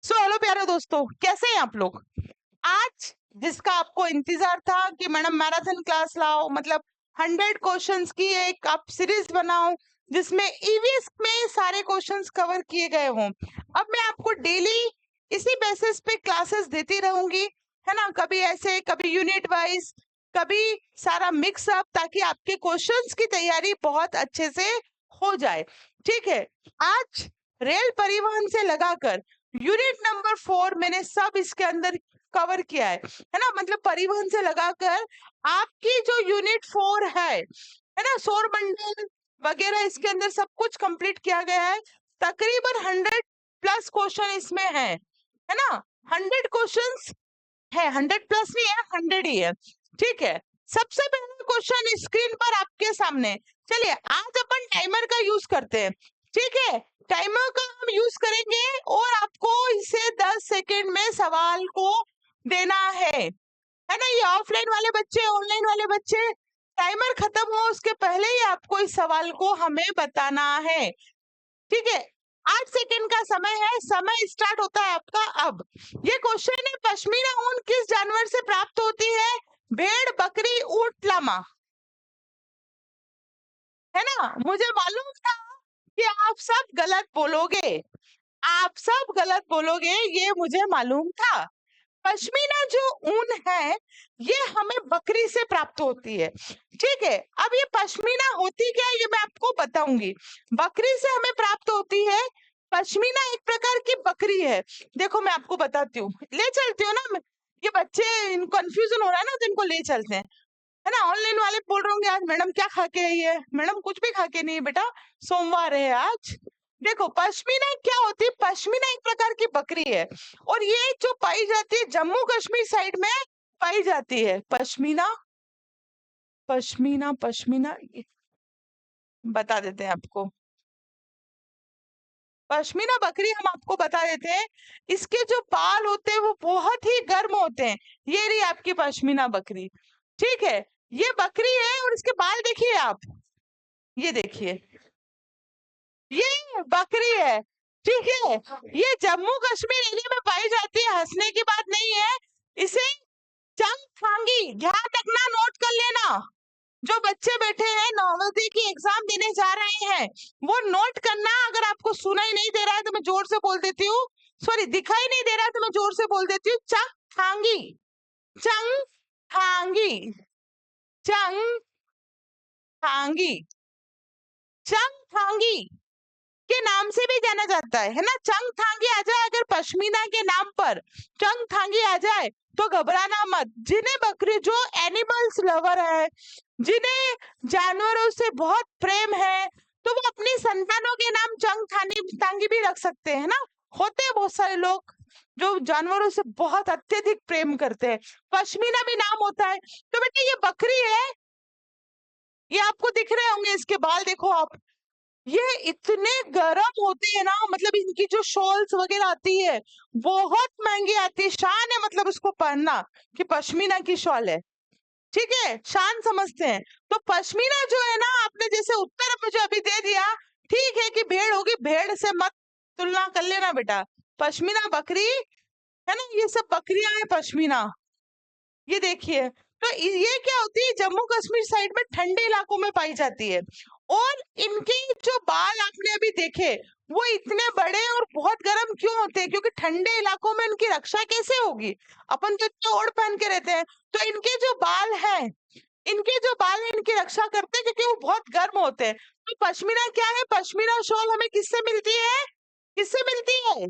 Hello प्यारे दोस्तों, कैसे हैं आप लोग। आज जिसका आपको इंतजार था कि मैडम मैराथन क्लास लाओ, मतलब 100 क्वेश्चंस की एक आप सीरीज बनाओ जिसमें ईवीएस में सारे क्वेश्चंस कवर किए गए हों। अब मैं आपको डेली इसी बेसिस पे क्लासेस देती रहूंगी, है ना। कभी ऐसे, कभी यूनिट वाइज, कभी सारा मिक्स अप, ताकि आपके क्वेश्चंस की तैयारी बहुत अच्छे से हो जाए। ठीक है। आज रेल परिवहन से लगाकर यूनिट नंबर 4 मैंने सब इसके अंदर कवर किया है ना। मतलब परिवहन से लगाकर आपकी जो यूनिट 4 है ना, सौर मंडल वगैरह, इसके अंदर सब कुछ कंप्लीट किया गया है। तकरीबन 100+ क्वेश्चन इसमें है ना। 100 क्वेश्चंस है, 100+ नहीं है, 100 ही है। ठीक है। सबसे पहला क्वेश्चन स्क्रीन पर आपके सामने। चलिए आज अपन टाइमर का यूज करते हैं। ठीक है, टाइमर का हम यूज करेंगे और आपको इसे 10 सेकेंड में सवाल को देना है ना। ये ऑफलाइन वाले बच्चे, ऑनलाइन वाले बच्चे, टाइमर खत्म हो उसके पहले ही आपको इस सवाल को हमें बताना है। ठीक है। 8 सेकेंड का समय है, समय स्टार्ट होता है आपका अब। ये क्वेश्चन है, पश्मीना ऊन किस जानवर से प्राप्त होती है। भेड़, बकरी, ऊंट, लामा। है ना। मुझे मालूम था कि आप सब गलत बोलोगे, आप सब गलत बोलोगे, ये मुझे मालूम था। पश्मीना जो ऊन है ये हमें बकरी से प्राप्त होती है। ठीक है। अब ये पश्मीना होती क्या है ये मैं आपको बताऊंगी। बकरी से हमें प्राप्त होती है। पश्मीना एक प्रकार की बकरी है। देखो मैं आपको बताती हूँ, ले चलती हूँ ना ये बच्चे कंफ्यूजन हो रहा है ना, तो इनको ले चलते हैं, है ना। ऑनलाइन वाले बोल रहे होंगे आज मैडम क्या खा के आई है। मैडम कुछ भी खा के नहीं है बेटा, सोमवार है आज। देखो पश्मीना क्या होती है, पश्मीना एक प्रकार की बकरी है और ये जो पाई जाती है जम्मू कश्मीर साइड में पाई जाती है। पश्मीना पश्मीना पश्मीना बता देते हैं आपको। पश्मीना बकरी हम आपको बता देते हैं, इसके जो बाल होते हैं वो बहुत ही गर्म होते हैं। ये रही आपकी पश्मीना बकरी। ठीक है। ये बकरी है और इसके बाल देखिए आप, ये देखिए, ये बकरी है। ठीक है। ये जम्मू कश्मीर एरिया में पाई जाती है, हंसने की बात नहीं है। इसे चंगथांगी, ध्यान रखना, नोट कर लेना। जो बच्चे बैठे हैं नवोदय की एग्जाम देने जा रहे हैं वो नोट करना। अगर आपको सुनाई नहीं दे रहा है तो मैं जोर से बोल देती हूँ, सॉरी दिखाई नहीं दे रहा है तो मैं जोर से बोल देती हूँ। चंगथांगी, चंगथांगी, चंगथांगी, चंगथांगी के नाम से भी जाना जाता है ना। चंगथांगी आ जाए अगर पश्मीना के नाम पर चंगथांगी आ जाए तो घबराना मत। जिन्हें बकरी, जो एनिमल्स लवर है, जिन्हें जानवरों से बहुत प्रेम है, तो वो अपनी संतानों के नाम चंगथांगी तांगी भी रख सकते हैं ना। होते हैं बहुत सारे लोग जो जानवरों से बहुत अत्यधिक प्रेम करते हैं, पश्मीना भी नाम होता है। तो बेटा ये बकरी है, ये आपको दिख रहे होंगे, इसके बाल देखो आप, ये इतने गर्म होते हैं ना, मतलब इनकी जो शॉल्स वगैरह आती है बहुत महंगी आती है। शान है मतलब उसको पहनना कि पश्मीना की शॉल है। ठीक है, शान समझते हैं। तो पश्मीना जो है ना, आपने जैसे उत्तर मुझे अभी दे दिया, ठीक है कि भेड़ होगी, भेड़ से मत तुलना कर लेना बेटा। पश्मीना बकरी है ना, ये सब बकरियां हैं पश्मीना। ये देखिए, तो ये क्या होती है, जम्मू कश्मीर साइड में ठंडे इलाकों में पाई जाती है। और इनके जो बाल आपने अभी देखे वो इतने बड़े और बहुत गर्म क्यों होते हैं, क्योंकि ठंडे इलाकों में इनकी रक्षा कैसे होगी। अपन तो इतने ओढ़ पहन के रहते हैं, तो इनके जो बाल हैं, इनके जो बाल हैं इनकी रक्षा करते हैं क्योंकि वो बहुत गर्म होते हैं। तो पश्मीना क्या है, पश्मीना शॉल हमें किससे मिलती है, किससे मिलती है,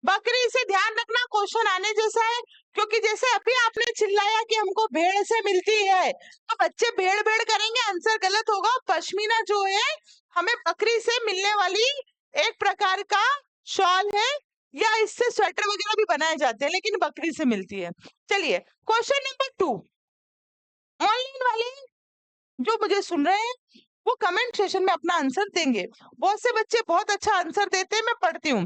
बकरी से। ध्यान रखना क्वेश्चन आने जैसा है, क्योंकि जैसे अभी आपने चिल्लाया कि हमको भेड़ से मिलती है, तो बच्चे भेड़ भेड़ करेंगे, आंसर गलत होगा। पश्मीना जो है हमें बकरी से मिलने वाली एक प्रकार का शॉल है, या इससे स्वेटर वगैरह भी बनाए जाते हैं, लेकिन बकरी से मिलती है। चलिए क्वेश्चन नंबर 2। ऑनलाइन वाले जो मुझे सुन रहे हैं वो कमेंट सेशन में अपना आंसर देंगे। बहुत से बच्चे बहुत अच्छा आंसर देते हैं, मैं पढ़ती हूँ।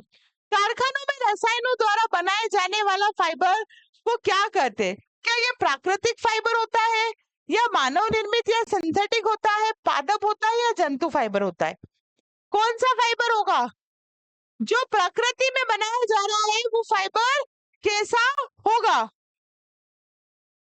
कारखानों में रसायनों द्वारा बनाए जाने वाला फाइबर को क्या कहते हैं। क्या ये प्राकृतिक फाइबर होता है, या मानव निर्मित, या सिंथेटिक होता है, पादप होता है, या जंतु फाइबर होता है। कौन सा फाइबर होगा, जो प्रकृति में बनाया जा रहा है वो फाइबर कैसा होगा?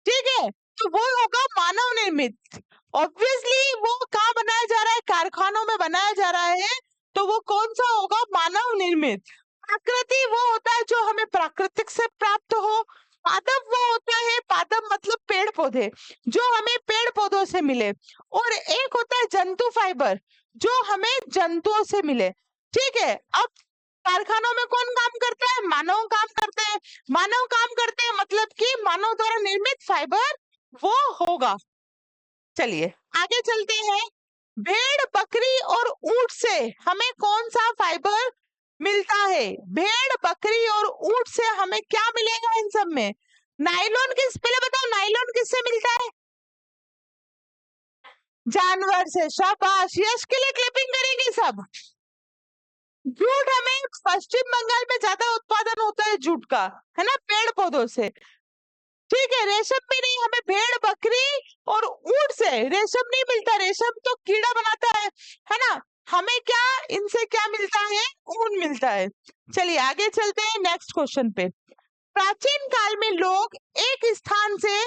ठीक है, तो वो होगा मानव निर्मित। ऑब्वियसली वो कहाँ बनाया जा रहा है? कारखानों में बनाया जा रहा है, तो वो कौन सा होगा? मानव निर्मित। प्रकृति वो होता है जो हमें प्राकृतिक से प्राप्त हो। पादप वो होता है, पादप मतलब पेड़ पौधे, जो हमें पेड़ पौधों से मिले। और एक होता है जंतु फाइबर, जो हमें जंतुओं से मिले। ठीक है, अब कारखानों में कौन काम करता है? मानव काम करते हैं। मानव काम करते हैं मतलब कि मानव द्वारा निर्मित फाइबर वो होगा। चलिए आगे चलते हैं। भेड़, बकरी और ऊंट से हमें कौन सा फाइबर मिलता है? भेड़, बकरी और ऊंट से हमें क्या मिलेगा इन सब में? नायलॉन किस, पहले बताओ नायलॉन किससे मिलता है? जानवर से। शाबाश, यश के लिए क्लिपिंग करेंगे सब। जूट हमें पश्चिम बंगाल में ज्यादा उत्पादन होता है जूट का, है ना, पेड़ पौधों से। ठीक है, रेशम भी नहीं, हमें भेड़, बकरी और ऊंट से रेशम नहीं मिलता। रेशम तो कीड़ा बनाता है ना। हमें क्या, इनसे क्या मिलता है? ऊन मिलता है। चलिए आगे चलते हैं नेक्स्ट क्वेश्चन पे। प्राचीन काल में लोग एक स्थान से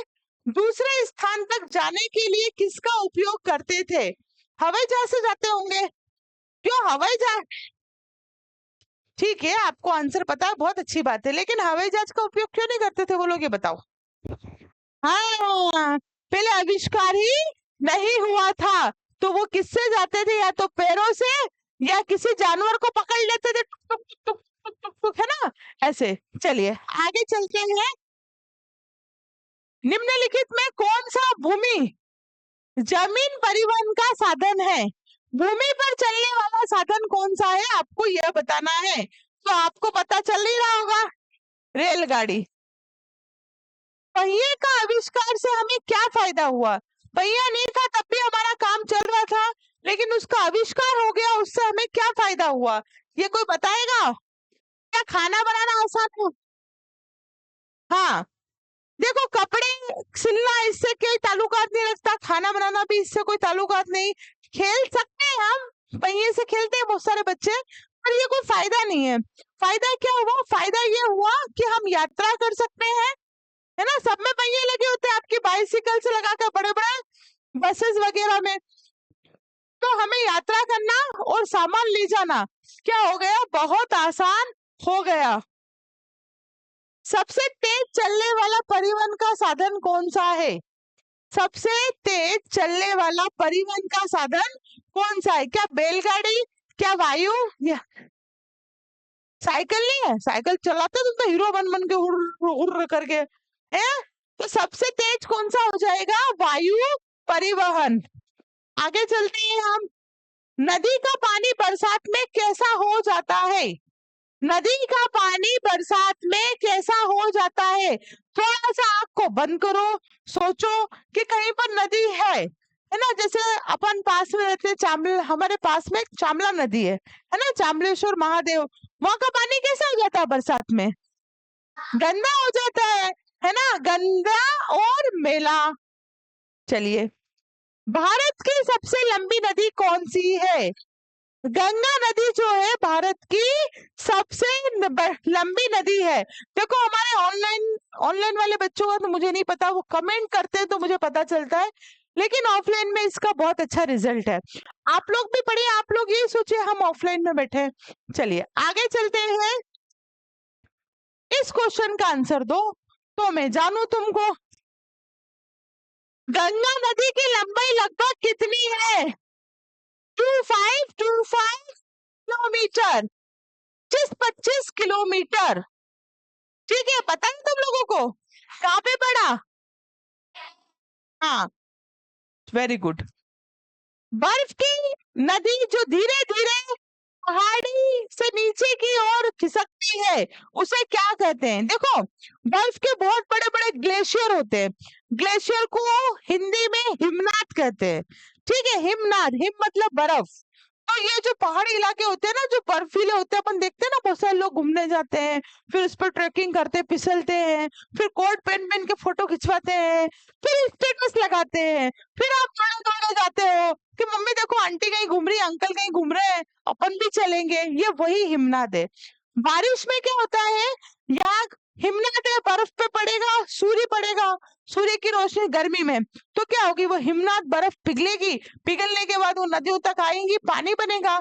दूसरे स्थान तक जाने के लिए किसका उपयोग करते थे? हवाई जहाज से जाते होंगे। क्यों हवाई जहाज? ठीक है, आपको आंसर पता है, बहुत अच्छी बात है, लेकिन हवाई जहाज का उपयोग क्यों नहीं करते थे वो लोग, ये बताओ। हाँ, पहले आविष्कार ही नहीं हुआ था, तो वो किससे जाते थे? या तो पैरों से या किसी जानवर को पकड़ लेते थे, टुक टुक टुक टुक टुक टुक, है ना, ऐसे। चलिए आगे चलते हैं। निम्नलिखित में कौन सा भूमि जमीन परिवहन का साधन है? भूमि पर चलने वाला साधन कौन सा है, आपको यह बताना है। तो आपको पता चल ही रहा होगा, रेलगाड़ी। पहिए का आविष्कार से हमें क्या फायदा हुआ? पहिया नहीं था तब भी हमारा काम चल रहा था, लेकिन उसका आविष्कार हो गया, उससे हमें क्या फायदा हुआ? ये कोई बताएगा? क्या खाना बनाना आसान हो? हाँ, देखो कपड़े सिलना इससे कोई ताल्लुकात नहीं रखता, खाना बनाना भी इससे कोई ताल्लुकात नहीं। खेल सकते हैं हम, पहिए से खेलते हैं बहुत सारे बच्चे, पर ये कोई फायदा नहीं है। फायदा क्या हुआ? फायदा ये हुआ कि हम यात्रा कर सकते हैं, है ना, सब में पहिए लगे होते हैं, आपकी बाइसिकल से लगाकर बड़े बड़े बसेस वगैरह में। तो हमें यात्रा करना और सामान ले जाना क्या हो गया? बहुत आसान हो गया। सबसे तेज चलने वाला परिवहन का साधन कौन सा है? सबसे तेज चलने वाला परिवहन का साधन कौन सा है? क्या बैलगाड़ी, क्या वायु, या साइकिल? नहीं है, साइकिल चलाते तुम तो हीरो बन बन के उड़ उड़ करके, है? तो सबसे तेज कौन सा हो जाएगा? वायु परिवहन। आगे चलते हैं हम। नदी का पानी बरसात में कैसा हो जाता है? नदी का पानी बरसात में कैसा हो जाता है? थोड़ा सा आँख को बंद करो, सोचो कि कहीं पर नदी है ना, जैसे अपन पास में रहते चामल, हमारे पास में चामला नदी है ना, चामलेश्वर महादेव, वहां का पानी कैसा हो जाता है बरसात में? गंदा हो जाता है ना, गंदा और मैला। चलिए, भारत की सबसे लंबी नदी कौन सी है? गंगा नदी जो है भारत की सबसे लंबी नदी है। देखो हमारे ऑनलाइन ऑनलाइन वाले बच्चों का तो मुझे नहीं पता, वो कमेंट करते हैं तो मुझे पता चलता है, लेकिन ऑफलाइन में इसका बहुत अच्छा रिजल्ट है। आप लोग भी पढ़िए, आप लोग ये सोचिए हम ऑफलाइन में बैठे हैं। चलिए आगे चलते हैं। इस क्वेश्चन का आंसर दो तो मैं जानू तुमको। गंगा नदी की लंबाई लगभग कितनी है? 2525 किलोमीटर, 25 किलोमीटर। ठीक है, पता है तुम लोगों को कहाँ पे पढ़ा? हाँ, वेरी गुड। बर्फ की नदी जो धीरे धीरे पहाड़ी से नीचे की ओर खिसकती है उसे क्या कहते हैं? देखो बर्फ के बहुत बड़े बड़े ग्लेशियर होते हैं, ग्लेशियर को हिंदी में हिमनाद कहते हैं। ठीक है, हिमनाद, हिम मतलब बर्फ। तो ये जो पहाड़ी इलाके होते हैं ना, जो बर्फीले होते हैं, अपन देखते हैं ना बहुत सारे लोग घूमने जाते हैं, फिर उस पर ट्रेकिंग करते हैं, फिसलते हैं, फिर कोट पहन पहन के फोटो खिंचवाते हैं, फिर स्टेटस लगाते हैं, फिर आप दौड़े दौड़े जाते हो, कि मम्मी देखो आंटी कहीं घूम रही है, अंकल कहीं घूम रहे हैं, अपन भी चलेंगे। ये वही हिमनाद है। बारिश में क्या होता है, यहाँ हिमनाद है, बर्फ पे पड़ेगा, सूर्य पड़ेगा, सूर्य की रोशनी गर्मी में, तो क्या होगी, वो हिमनाद बर्फ पिघलेगी, पिघलने के बाद वो नदियों तक आएंगी, पानी बनेगा,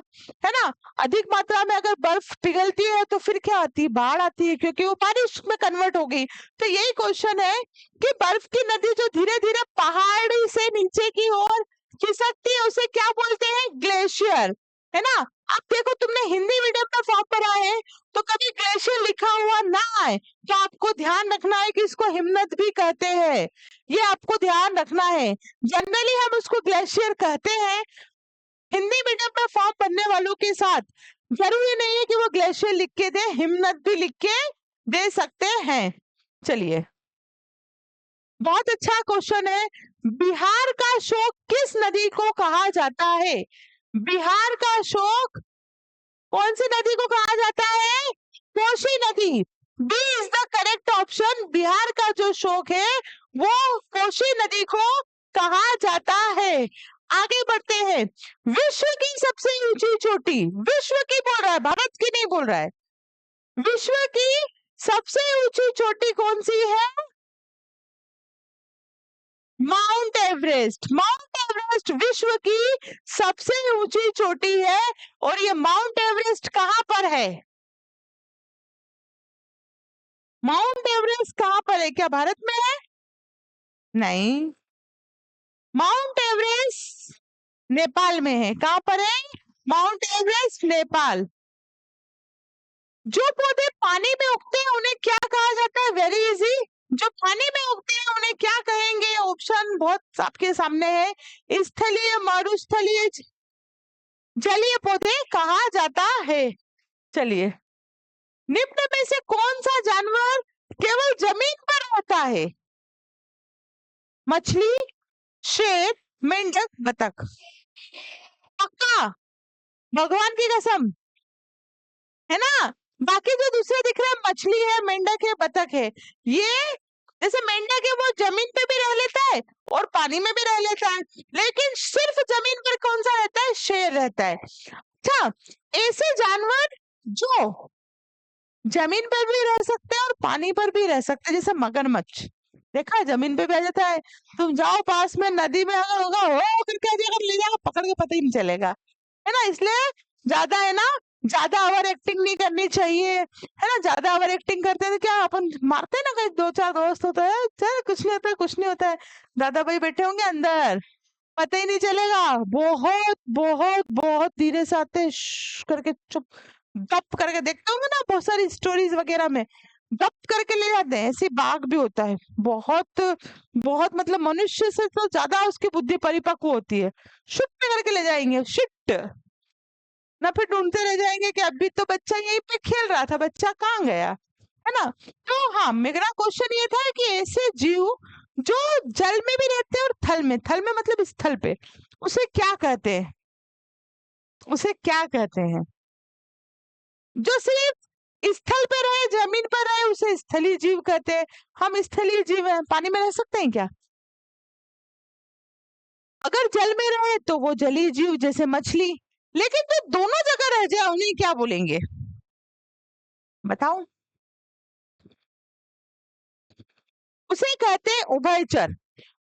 है ना। अधिक मात्रा में अगर बर्फ पिघलती है तो फिर क्या आती है, बाढ़ आती है, क्योंकि वो बारिश में कन्वर्ट हो गई। तो यही क्वेश्चन है कि बर्फ की नदी जो धीरे धीरे पहाड़ी से नीचे की ओर खिसकती है उसे क्या बोलते हैं, ग्लेशियर, है ना। अब देखो तुमने हिंदी मीडियम में फॉर्म पढ़ा है, तो कभी ग्लेशियर लिखा हुआ ना आए तो आपको ध्यान रखना है कि इसको हिमनद भी कहते हैं, ये आपको ध्यान रखना है। जनरली हम उसको ग्लेशियर कहते हैं। हिंदी मीडियम में फॉर्म पढ़ने वालों के साथ जरूरी नहीं है कि वो ग्लेशियर लिख के दे, हिमनद भी लिख के दे सकते हैं। चलिए, बहुत अच्छा क्वेश्चन है। बिहार का शोक किस नदी को कहा जाता है, बिहार का शोक कौन सी नदी को कहा जाता है, कोसी नदी। B is the correct option. Bihar का जो शोक है वो कोसी नदी को कहा जाता है। आगे बढ़ते हैं। विश्व की सबसे ऊंची चोटी, विश्व की बोल रहा है, भारत की नहीं बोल रहा है, विश्व की सबसे ऊंची चोटी कौन सी है, माउंट एवरेस्ट। माउंट एवरेस्ट विश्व की सबसे ऊंची चोटी है, और ये माउंट एवरेस्ट कहां पर है, माउंट एवरेस्ट कहां पर है, क्या भारत में है, नहीं, माउंट एवरेस्ट नेपाल में है। कहां पर है, माउंट एवरेस्ट नेपाल। जो पौधे पानी में उगते हैं उन्हें क्या कहा जाता है, वेरी इजी, जो पानी में उगते हैं उन्हें क्या कहेंगे, ऑप्शन बहुत आपके सामने है, स्थलीय, मरुस्थलीय, जलीय पौधे कहा जाता है। चलिए, निम्न में से कौन सा जानवर केवल जमीन पर रहता है, मछली, शेर, मेंढक, बतख। पक्का, भगवान की कसम, है ना। बाकी जो दूसरे दिख रहे हैं, मछली है, मेंढक है, बतख है, ये जैसे मेंढक है वो जमीन पे भी रह लेता है और पानी में भी रह लेता है, लेकिन सिर्फ जमीन पर कौन सा रहता है, शेर रहता है। अच्छा, ऐसे जानवर जो जमीन पर भी रह सकते हैं और पानी पर भी रह सकते हैं, जैसे मगरमच्छ, देखा है जमीन पे भी आ जाता है, तुम जाओ पास में नदी में, अगर होगा हो करके आ जाएगा, ले जाएगा पकड़ के, पता ही नहीं चलेगा, है ना। इसलिए ज्यादा, है ना, ज्यादा ओवर एक्टिंग नहीं करनी चाहिए, है ना। ज्यादा ओवर एक्टिंग करते हैं तो क्या अपन मारते हैं ना, कहीं दो चार दोस्त होता है, चल कुछ नहीं होता है, कुछ नहीं होता है, दादा भाई बैठे होंगे अंदर, पता ही नहीं चलेगा, बहुत बहुत बहुत धीरे से आते हैं, करके चुप, गप करके, देखते होंगे ना बहुत सारी स्टोरीज वगैरह में, गप करके ले जाते हैं। ऐसे बाघ भी होता है, बहुत बहुत, मतलब मनुष्य से तो ज्यादा उसकी बुद्धि परिपक्व होती है, शुप में करके ले जाएंगे, शिट ना, फिर ढूंढते रह जाएंगे कि अभी तो बच्चा यहीं पे खेल रहा था, बच्चा कहाँ गया, है ना। तो हाँ, मेरा क्वेश्चन ये था कि ऐसे जीव जो जल में भी रहते हैं और थल में मतलब स्थल पे, उसे क्या कहते हैं, उसे क्या कहते हैं, जो सिर्फ स्थल पे रहे, जमीन पर रहे, उसे स्थलीय जीव कहते हैं। हम स्थलीय जीव हैं, पानी में रह सकते हैं क्या, अगर जल में रहे तो वो जलीय जीव जैसे मछली, लेकिन जो दोनों जगह रह जाए उन्हें क्या बोलेंगे, बताओ, उसे कहते हैं उभयचर।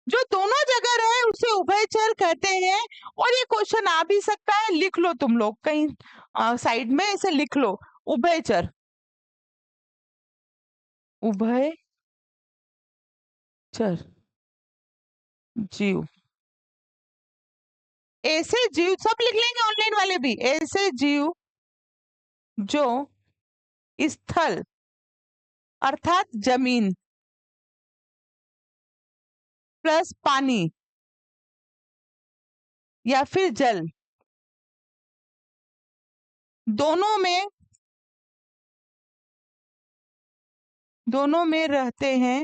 जो दोनों जगह रहे उसे उभयचर कहते हैं। और ये क्वेश्चन आ भी सकता है, लिख लो तुम लोग कहीं साइड में, इसे लिख लो, उभयचर, उभयचर जीव, ऐसे जीव, सब लिख लेंगे ऑनलाइन वाले भी, ऐसे जीव जो स्थल अर्थात जमीन प्लस पानी या फिर जल, दोनों में, दोनों में रहते हैं,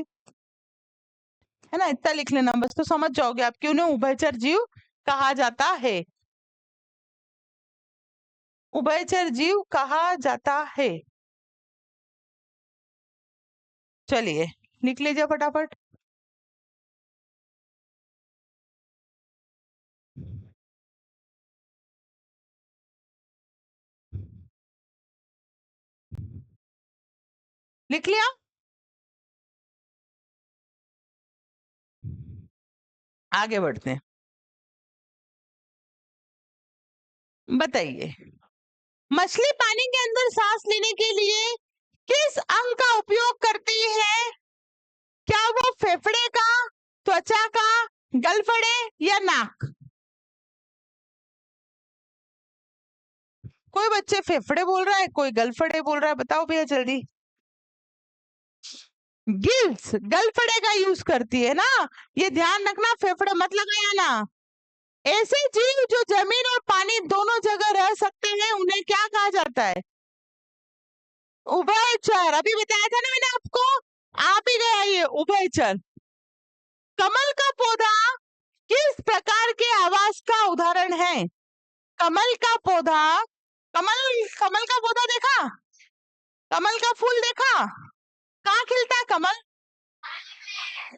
है ना। इतना लिख लेना बस, तो समझ जाओगे आप कि उन्हें उभयचर जीव कहा जाता है, उभयचर जीव कहा जाता है। चलिए, लिख लीजिए फटाफट। लिख लिया? आगे बढ़ते हैं। बताइए, मछली पानी के अंदर सांस लेने के लिए किस अंग का उपयोग करती है? क्या वो फेफड़े का, त्वचा का, गलफड़े या नाक? कोई बच्चे फेफड़े बोल रहा है, कोई गलफड़े बोल रहा है, बताओ भैया जल्दी। गिल्स, गलफड़े का यूज करती है ना, ये ध्यान रखना, फेफड़े मत लगाना। ऐसे जीव जो जमीन और पानी दोनों जगह रह सकते हैं उन्हें क्या कहा जाता है? उभयचर। अभी बताया था ना मैंने आपको, आप ही गया ये उभयचर। कमल का पौधा किस प्रकार के आवास का उदाहरण है? कमल का पौधा, कमल कमल का पौधा देखा? कमल का फूल देखा? कहाँ खिलता है कमल?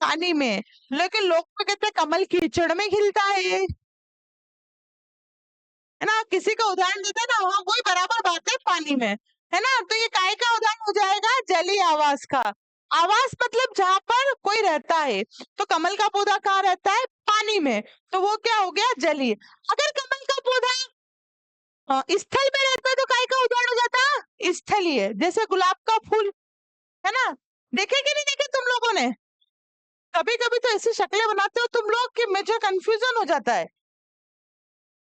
पानी में। लेकिन लोग तो कहते हैं कमल कीचड़ में खिलता है ना? किसी का उदाहरण देते हैं ना, हाँ वही बराबर बात है, पानी में, है ना? तो ये काय का उदाहरण हो जाएगा? जलीय आवास का। आवास मतलब जहां पर कोई रहता है, तो कमल का पौधा कहाँ रहता है? पानी में, तो वो क्या हो गया? जलीय। अगर कमल का पौधा स्थल में रहता है तो काय का उदाहरण हो जाता? स्थलीय। जैसे गुलाब का फूल, है ना? देखे कि नहीं देखे तुम लोगों ने? कभी कभी तो ऐसी शक्लें बनाते हो तुम लोग कि मुझे कंफ्यूजन हो जाता है।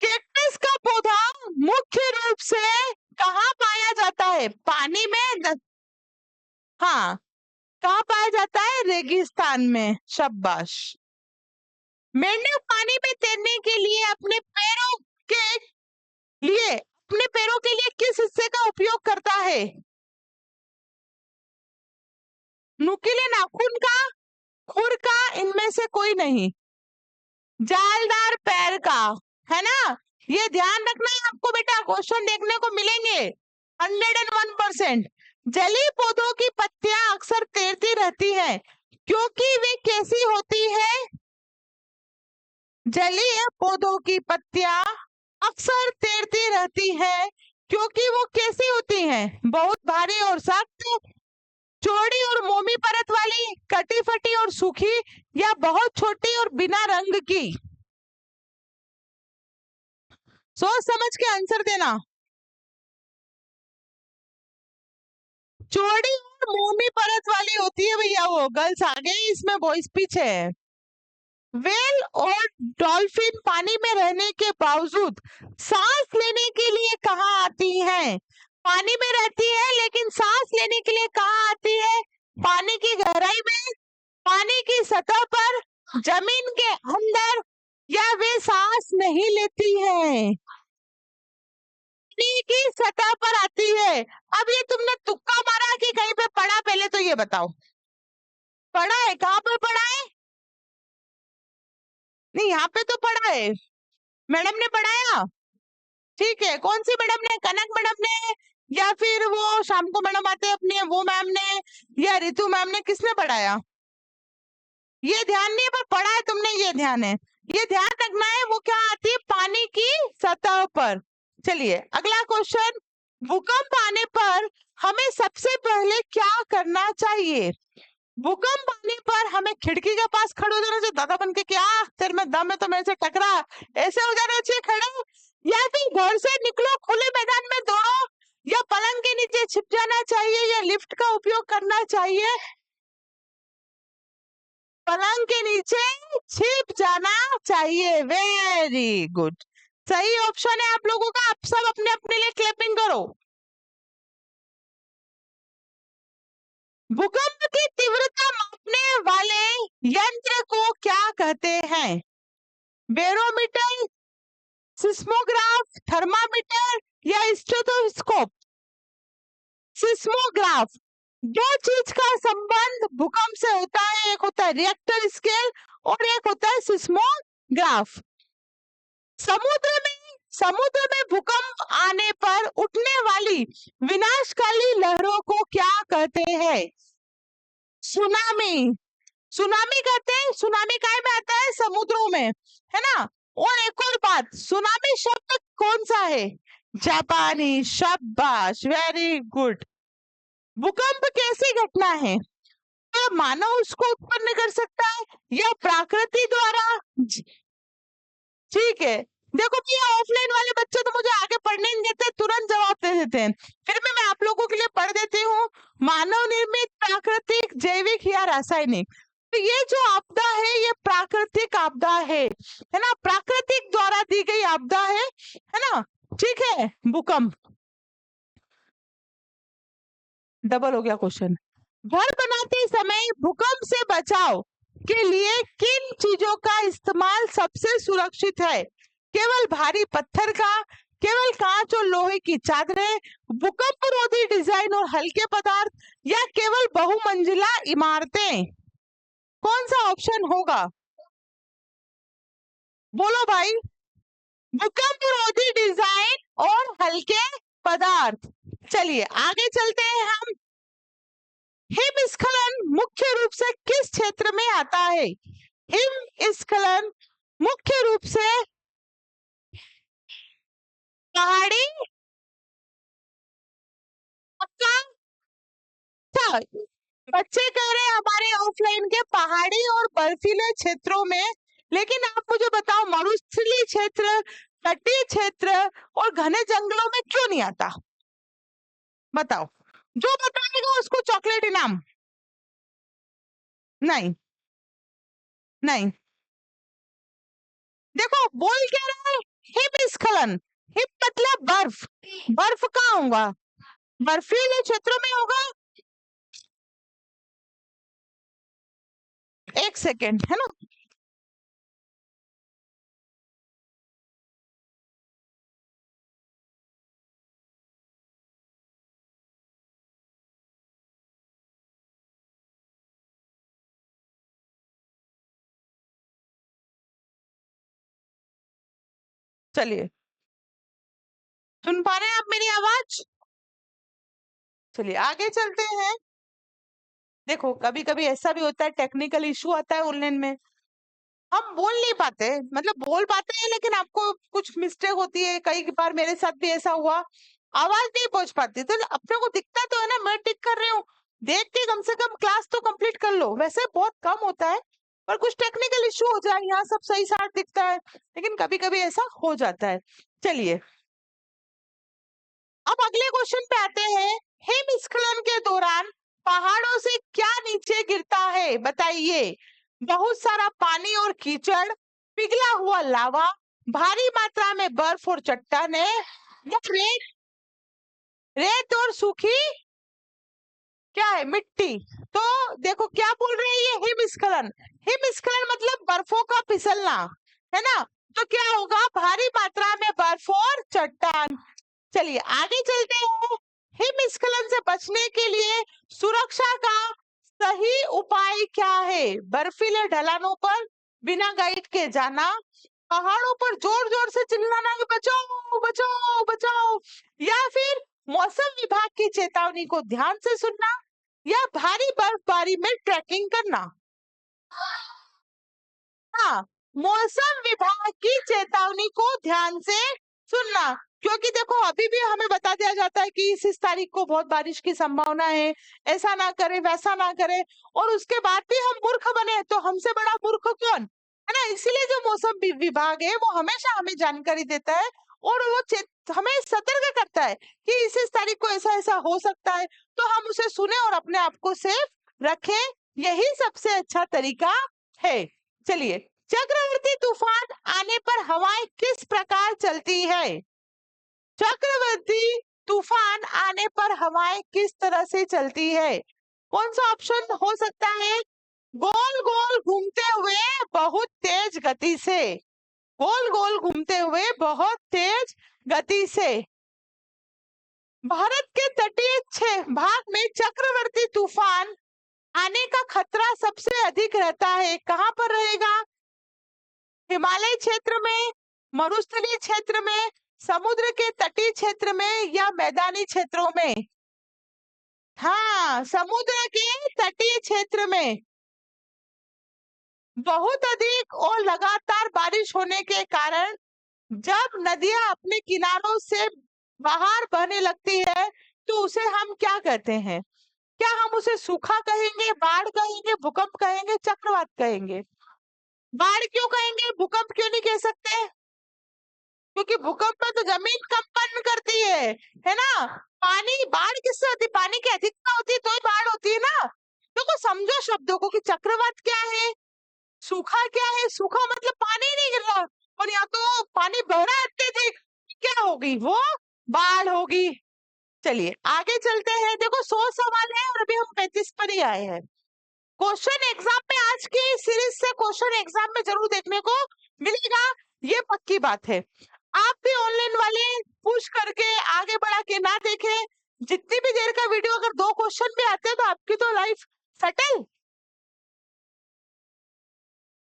कैक्टस का पौधा मुख्य रूप से कहाँ पाया जाता है? पानी में हाँ, कहाँ पाया जाता है? रेगिस्तान में। शाबाश। मेंढक पानी में तैरने के लिए अपने पैरों के लिए किस हिस्से का उपयोग करता है? नुकीले नाखून का, खुर का, इनमें से कोई नहीं। जालदार पैर का, है ना? ये ध्यान रखना है आपको बेटा, क्वेश्चन देखने को मिलेंगे 101%। जलीय पौधों की पत्तियां अक्सर तैरती रहती हैं क्योंकि वे कैसी होती है? जलीय पौधों की पत्तियां अक्सर तैरती रहती है क्योंकि वो कैसी होती हैं? बहुत भारी और सख्त, चौड़ी और मोमी परत वाली, कटी फटी और सूखी, या बहुत छोटी और बिना रंग की? सोच समझ के आंसर देना। चौड़ी और मोमी परत वाली होती है भैया, वो गर्ल्स आगे, इसमें बॉयज पीछे है। व्हेल और डॉल्फिन पानी में रहने के बावजूद सांस लेने के लिए कहाँ आती हैं? पानी में रहती है लेकिन सांस लेने के लिए कहाँ आती है? पानी की गहराई में, पानी की सतह पर, जमीन के अंदर, या वे सांस नहीं लेती हैं? पानी की सतह पर आती है। अब ये तुमने तुक्का मारा कि कहीं पे पढ़ा? पहले तो ये बताओ, पढ़ा है? कहाँ पे पढ़ा है? नहीं, यहाँ पे तो पढ़ा है, मैडम ने पढ़ाया। ठीक है, कौन सी मैडम ने? कनक मैडम ने, या फिर वो शाम को मैडम आते हैं अपनी वो मैम ने, या रितु मैम ने? किसने पढ़ाया? ये ध्यान नहीं है पर पढ़ा है तुमने, ये ध्यान है। ये ध्यान रखना है, वो क्या आती है? पानी की सतह पर। चलिए अगला क्वेश्चन। भूकंप आने पर हमें सबसे पहले क्या करना चाहिए? भूकंप आने पर हमें खिड़की के पास खड़े हो जाना चाहिए, दादा बन के, क्या तेरे में दम है तो मेरे से टकरा, ऐसे हो जाना चाहिए खड़े? या फिर घर से निकलो, खुले मैदान में दौड़ो, या पलंग के नीचे छिप जाना चाहिए, या लिफ्ट का उपयोग करना चाहिए? पलंग के नीचे छिप जाना चाहिए। वेरी गुड, सही ऑप्शन है आप लोगों का। आप सब अपने अपने लिए क्लैपिंग करो। भूकंप की तीव्रता मापने वाले यंत्र को क्या कहते हैं? बैरोमीटर, सिस्मोग्राफ, थर्मामीटर, या स्टेथोस्कोप? सिस्मोग्राफ। दो चीज का संबंध भूकंप से होता है, एक होता है रिएक्टर स्केल और एक होता है सिस्मोग्राफ। समुद्र में भूकंप आने पर उठने वाली विनाशकाली लहरों को क्या कहते हैं? सुनामी। सुनामी कहते हैं, सुनामी काय में आता है? समुद्रों में, है ना? और एक और बात, सुनामी शब्द कौन सा है? जापानी। शाबाश, वेरी गुड। भूकंप कैसी घटना है? क्या मानव उसको उत्पन्न कर सकता है या प्रकृति द्वारा? ठीक है, देखो भैया ऑफलाइन वाले बच्चे तो मुझे आगे पढ़ने नहीं देते, तुरंत जवाब दे देते हैं। फिर भी मैं आप लोगों के लिए पढ़ देती हूँ। मानव निर्मित, प्राकृतिक, जैविक या रासायनिक। तो ये जो आपदा है ये प्राकृतिक आपदा है ना, प्राकृतिक द्वारा दी गई आपदा है ना। ठीक है, भूकंप। डबल हो गया क्वेश्चन। घर बनाते समय भूकंप से बचाव के लिए किन चीजों का इस्तेमाल सबसे सुरक्षित है? केवल भारी पत्थर का, केवल कांच और लोहे की चादरें, भूकंप रोधी डिजाइन और हल्के पदार्थ, या केवल बहुमंजिला इमारतें? कौन सा ऑप्शन होगा? बोलो भाई। भूकंप रोधी डिजाइन और हल्के पदार्थ। चलिए आगे चलते हैं हम। हिमस्खलन मुख्य रूप से किस क्षेत्र में आता है? हिमस्खलन मुख्य रूप से पहाड़ी, पक्का? अच्छा, बच्चे कह रहे हैं हमारे ऑफलाइन के पहाड़ी और बर्फीले क्षेत्रों में, लेकिन आप मुझे बताओ मरुस्थलीय क्षेत्र, तटीय क्षेत्र और घने जंगलों में क्यों नहीं आता? बताओ, जो बताएगा उसको चॉकलेट इनाम। नहीं नहीं, देखो बोल क्या रहा है, हिमस्खलन। हिम मतलब बर्फ, बर्फ कहाँ होगा? बर्फीले क्षेत्रों में होगा। एक सेकेंड, है ना। चलिए, सुन पा रहे हैं आप मेरी आवाज? चलिए आगे चलते हैं। देखो कभी कभी ऐसा भी होता है, टेक्निकल इशू आता है ऑनलाइन में, हम बोल नहीं पाते, मतलब बोल पाते हैं लेकिन आपको कुछ मिस्टेक होती है। कई बार मेरे साथ भी ऐसा हुआ, आवाज नहीं पहुंच पाती, तो अपने को दिखता तो है ना मैं टिक कर रही हूँ, देख के कम से कम क्लास तो कंप्लीट कर लो। वैसे बहुत कम होता है, पर कुछ टेक्निकल इशू हो जाए, यहाँ सब सही साथ दिखता है, लेकिन कभी कभी ऐसा हो जाता है। चलिए अब अगले क्वेश्चन पे आते हैं। हिमस्खलन के दौरान पहाड़ों से क्या नीचे गिरता है बताइए? बहुत सारा पानी और कीचड़, पिघला हुआ लावा, भारी मात्रा में बर्फ और चट्टानें, या रेत, रेत और सूखी क्या है मिट्टी? तो देखो क्या बोल रहे हैं ये हिमस्खलन। हिमस्खलन मतलब बर्फों का फिसलना, है ना। तो क्या होगा? भारी मात्रा में बर्फ और चट्टान। चलिए आगे चलते हैं। हिमस्खलन से बचने के लिए सुरक्षा का सही उपाय क्या है? बर्फीले ढलानों पर बिना गाइड के जाना, पहाड़ों पर जोर जोर से चिल्लाना कि बचाओ बचाओ बचाओ, या फिर मौसम विभाग की चेतावनी को ध्यान से सुनना, या भारी बर्फबारी में ट्रैकिंग करना। हाँ, मौसम विभाग की चेतावनी को ध्यान से सुनना, क्योंकि देखो अभी भी हमें बता दिया जाता है कि इस तारीख को बहुत बारिश की संभावना है, ऐसा ना करे वैसा ना करे, और उसके बाद भी हम मूर्ख बने, तो हमसे बड़ा मूर्ख कौन है ना। इसीलिए जो मौसम विभाग है वो हमेशा हमें जानकारी देता है, और वो हमें सतर्क करता है कि इस तारीख को ऐसा ऐसा हो सकता है, तो हम उसे सुने और अपने आप को सेफ रखें, यही सबसे अच्छा तरीका है। चलिए, चक्रवर्ती तूफान आने पर हवाएं किस प्रकार चलती है? चक्रवर्ती तूफान आने पर हवाएं किस तरह से चलती है? कौन सा ऑप्शन हो सकता है? गोल गोल घूमते हुए बहुत तेज गति से, गोल गोल घूमते हुए बहुत तेज गति से। भारत के तटीय भाग में चक्रवर्ती तूफान आने का खतरा सबसे अधिक रहता है, कहां पर रहेगा? हिमालय क्षेत्र में, मरुस्थलीय क्षेत्र में, समुद्र के तटीय क्षेत्र में, या मैदानी क्षेत्रों में? हाँ, समुद्र के तटीय क्षेत्र में। बहुत अधिक और लगातार बारिश होने के कारण जब नदियां अपने किनारों से बाहर बहने लगती है तो उसे हम क्या कहते हैं? क्या हम उसे सूखा कहेंगे, बाढ़ कहेंगे, भूकंप कहेंगे, चक्रवात कहेंगे? बाढ़ क्यों कहेंगे, भूकंप क्यों नहीं कह सकते? क्योंकि भूकंप में तो जमीन कंपन करती है ना? पानी, बाढ़ किससे होती है? पानी की अधिकता होती है तो ही बाढ़ होती है ना? देखो समझो शब्दों को कि चक्रवात क्या है, सूखा क्या है। सूखा मतलब पानी ही नहीं गिर रहा, और यहाँ तो पानी बह रहा है अत्यधिक, क्या होगी वो? बाढ़ होगी। चलिए आगे चलते हैं। देखो 100 सवाल है और अभी हम 35 पर ही आए हैं। क्वेश्चन एग्जाम में, आज की सीरीज से क्वेश्चन एग्जाम में जरूर देखने को मिलेगा, ये पक्की बात है। आप भी ऑनलाइन वाले पुश करके आगे बढ़ा के ना देखें, जितनी भी देर का वीडियो अगर 2 क्वेश्चन भी आते हैं तो आपकी तो लाइफ सेटल।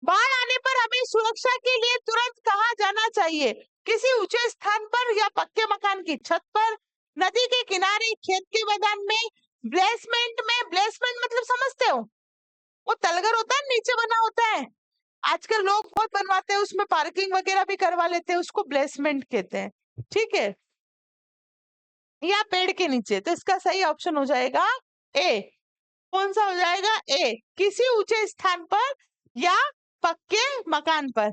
बाढ़ आने पर हमें सुरक्षा के लिए तुरंत कहाँ जाना चाहिए? किसी ऊंचे स्थान पर या पक्के मकान की छत पर, नदी के किनारे, खेत के मैदान में, ब्लेसमेंट में? ब्लेसमेंट मतलब समझते हो? वो तलगर होता है, नीचे बना होता है, आजकल लोग बहुत बनवाते हैं, उसमें पार्किंग वगैरह भी करवा लेते हैं, उसको ब्लेसमेंट कहते हैं। ठीक है, या पेड़ के नीचे। तो इसका सही ऑप्शन हो जाएगा ए। कौन सा हो जाएगा? ए, किसी ऊंचे स्थान पर या पक्के मकान पर।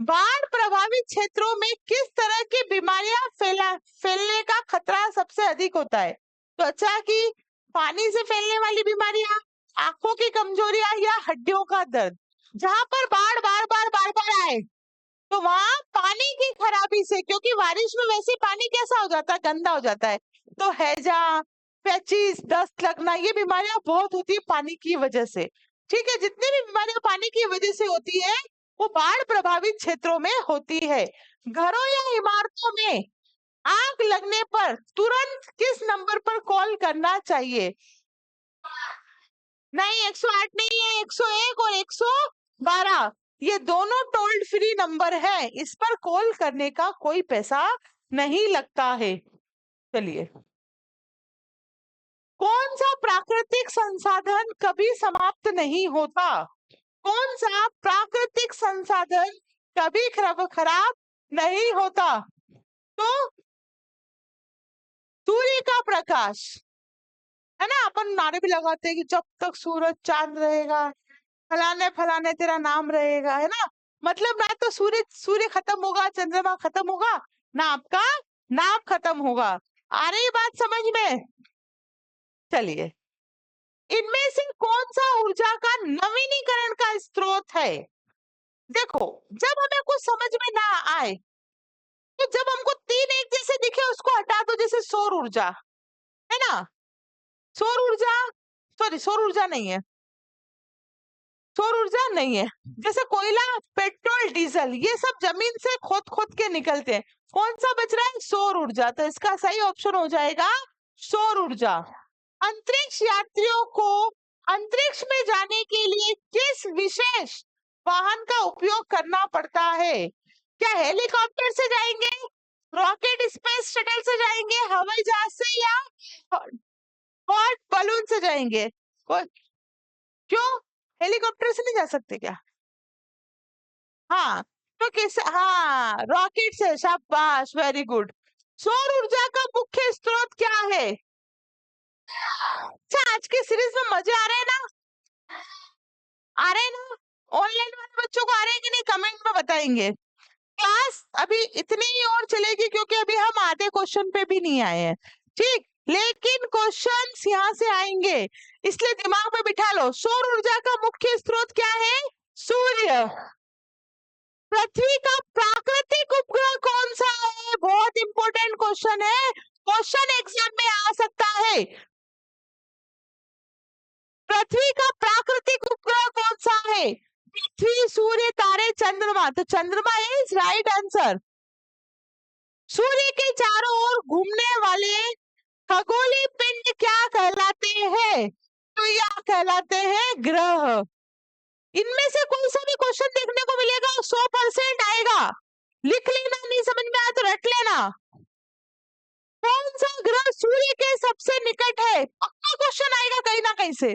बाढ़ प्रभावित क्षेत्रों में किस तरह की बीमारियां फैलने का खतरा सबसे अधिक होता है? त्वचा की, पानी से फैलने वाली बीमारियां, आंखों की कमजोरियां, या हड्डियों का दर्द? जहां पर बाढ़ बार बार आए तो वहां पानी की खराबी से, क्योंकि बारिश में वैसे पानी कैसा हो जाता है, गंदा हो जाता है, तो हैजा, पेचिस, दस्त लगना, ये बीमारियां बहुत होती है पानी की वजह से। ठीक है, जितनी भी बीमारियां पानी की वजह से होती है वो बाढ़ प्रभावित क्षेत्रों में होती है। घरों या इमारतों में आग लगने पर तुरंत किस नंबर पर कॉल करना चाहिए? नहीं, 108 नहीं है, 101 और 112, ये दोनों टोल फ्री नंबर है, इस पर कॉल करने का कोई पैसा नहीं लगता है। चलिए, कौन सा प्राकृतिक संसाधन कभी समाप्त नहीं होता? कौन सा प्राकृतिक संसाधन कभी खराब नहीं होता? तो सूर्य का प्रकाश, है ना? अपन नारे भी लगाते हैं कि जब तक सूरज चांद रहेगा, फलाने फलाने तेरा नाम रहेगा, है ना? मतलब ना तो सूर्य सूर्य खत्म होगा, चंद्रमा खत्म होगा, ना आपका नाम खत्म होगा। आ रही बात समझ में? चलिए, इनमें से कौन सा ऊर्जा का नवीनीकरण का स्रोत है? देखो, जब हमें कुछ समझ में ना आए तो जब हमको 3 एक जैसे दिखे उसको हटा दो, जैसे सौर ऊर्जा, है ना? सौर ऊर्जा, सॉरी सौर ऊर्जा नहीं है, सौर ऊर्जा नहीं है। जैसे कोयला, पेट्रोल, डीजल, ये सब जमीन से खोद खोद के निकलते हैं। कौन सा बच रहा है? सौर ऊर्जा। तो इसका सही ऑप्शन हो जाएगा सौर ऊर्जा। अंतरिक्ष यात्रियों को अंतरिक्ष में जाने के लिए किस विशेष वाहन का उपयोग करना पड़ता है? क्या हेलीकॉप्टर से जाएंगे, रॉकेट स्पेस शटल से जाएंगे, हवाई जहाज से, या हॉट बलून से जाएंगे? क्यों, हेलीकॉप्टर से नहीं जा सकते क्या? हाँ, तो किस, हाँ, रॉकेट से। शाबाश, वेरी गुड। सौर ऊर्जा का मुख्य स्रोत क्या है? अच्छा, आज की सीरीज में मजे आ रहे हैं ना? आ रहे हैं ना? ऑनलाइन वाले बच्चों को आ रहे हैं कि नहीं, कमेंट में बताएंगे। क्लास अभी इतनी ही और चलेगी क्योंकि अभी हम आधे क्वेश्चन पे भी नहीं आए हैं। ठीक, लेकिन क्वेश्चंस यहाँ से आएंगे, इसलिए दिमाग में बिठा लो। सौर ऊर्जा का मुख्य स्रोत क्या है? सूर्य। पृथ्वी का प्राकृतिक उपग्रह कौन सा है? बहुत इंपॉर्टेंट क्वेश्चन है, क्वेश्चन एग्जाम में आ सकता है। पृथ्वी का प्राकृतिक उपग्रह कौन सा है? पृथ्वी, सूर्य, तारे, चंद्रमा। तो चंद्रमा इज राइट आंसर। सूर्य के चारों ओर घूमने वाले खगोलीय पिंड क्या कहलाते हैं? तो यह कहलाते हैं ग्रह। इनमें से कोई सा भी क्वेश्चन देखने को मिलेगा 100% आएगा, लिख लेना, नहीं समझ में आया तो रट लेना। कौन सा ग्रह सूर्य के सबसे निकट है? पक्का क्वेश्चन आएगा कहीं ना कहीं से।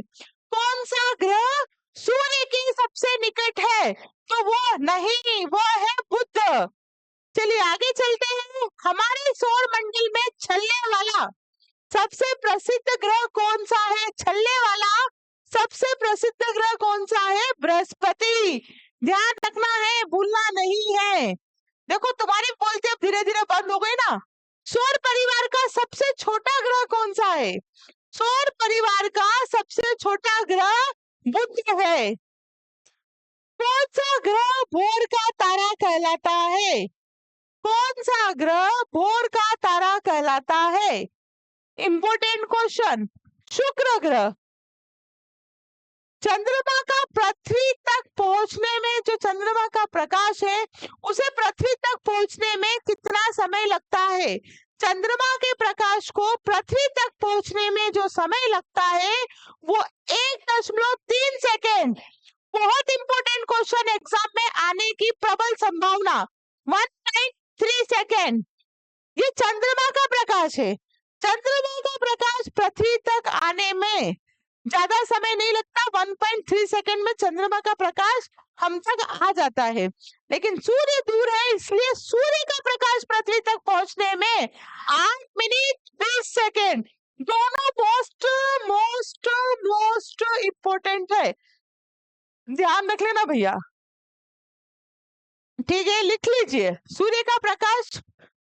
कौन सा ग्रह सूर्य के सबसे निकट है? तो वो नहीं, वो है बुध। चलिए आगे चलते हैं। हमारे सौर मंडल में चलने वाला सबसे प्रसिद्ध ग्रह कौन सा है? छल्ले वाला। सबसे प्रसिद्ध ग्रह कौन सा है? बृहस्पति। ध्यान रखना है, भूलना नहीं है। देखो तुम्हारी बोलती अब धीरे धीरे बंद हो गई ना। सौर परिवार का सबसे छोटा ग्रह कौन सा है? सौर परिवार का सबसे छोटा ग्रह बुध है। कौन सा ग्रह भोर का तारा कहलाता है? कौन सा ग्रह भोर का तारा कहलाता है? Important question. शुक्र ग्रह। चंद्रमा का पृथ्वी तक पहुंचने में, जो चंद्रमा का प्रकाश है उसे पृथ्वी तक पहुंचने में कितना समय लगता है? चंद्रमा के प्रकाश को पृथ्वी तक पहुंचने में जो समय लगता है वो 1.3 सेकेंड। बहुत इंपॉर्टेंट क्वेश्चन, एग्जाम में आने की प्रबल संभावना। 1.3 सेकेंड। ये चंद्रमा का प्रकाश है। चंद्रमा का प्रकाश पृथ्वी तक आने में ज्यादा समय नहीं लगता। 1.3 सेकेंड में चंद्रमा का प्रकाश हम तक आ जाता है, लेकिन सूर्य दूर है इसलिए सूर्य का प्रकाश पृथ्वी तक पहुंचने में 8 मिनट 20 सेकेंड। दोनों मोस्ट मोस्ट मोस्ट इंपॉर्टेंट है, ध्यान रख लेना भैया। ठीक है, लिख लीजिए। सूर्य का प्रकाश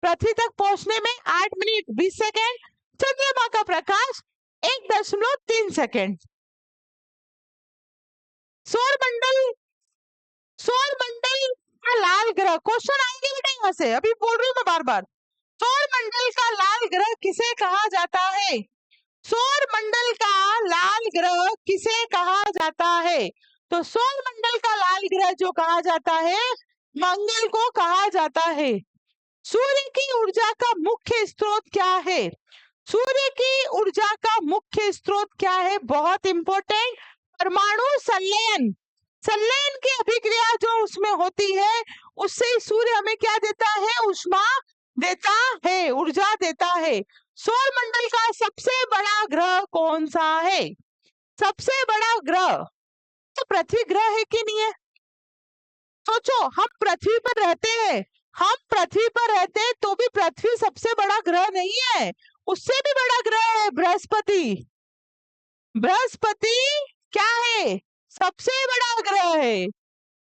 पृथ्वी तक पहुंचने में 8 मिनट 20 सेकेंड, चंद्रमा का प्रकाश 1.3 सेकेंड। सौर मंडल का लाल ग्रह, क्वेश्चन आएंगे बेटा यहाँ से, अभी बोल रही हूँ मैं बार बार। सौर मंडल का लाल ग्रह किसे कहा जाता है? सौर मंडल का लाल ग्रह किसे कहा जाता है? तो सौर मंडल का लाल ग्रह जो कहा जाता है, मंगल को कहा जाता है। सूर्य की ऊर्जा का मुख्य स्रोत क्या है? सूर्य की ऊर्जा का मुख्य स्रोत क्या है? बहुत इंपॉर्टेंट, परमाणु संलयन। संलयन की अभिक्रिया जो उसमें होती है उससे सूर्य हमें क्या देता है? ऊष्मा देता है, ऊर्जा देता है। सौर मंडल का सबसे बड़ा ग्रह कौन सा है? सबसे बड़ा ग्रह तो पृथ्वी ग्रह है कि नहीं है? सोचो, हम पृथ्वी पर रहते हैं, हम पृथ्वी पर रहते हैं तो भी पृथ्वी सबसे बड़ा ग्रह नहीं है, उससे भी बड़ा ग्रह है बृहस्पति। बृहस्पति क्या है? सबसे बड़ा ग्रह है।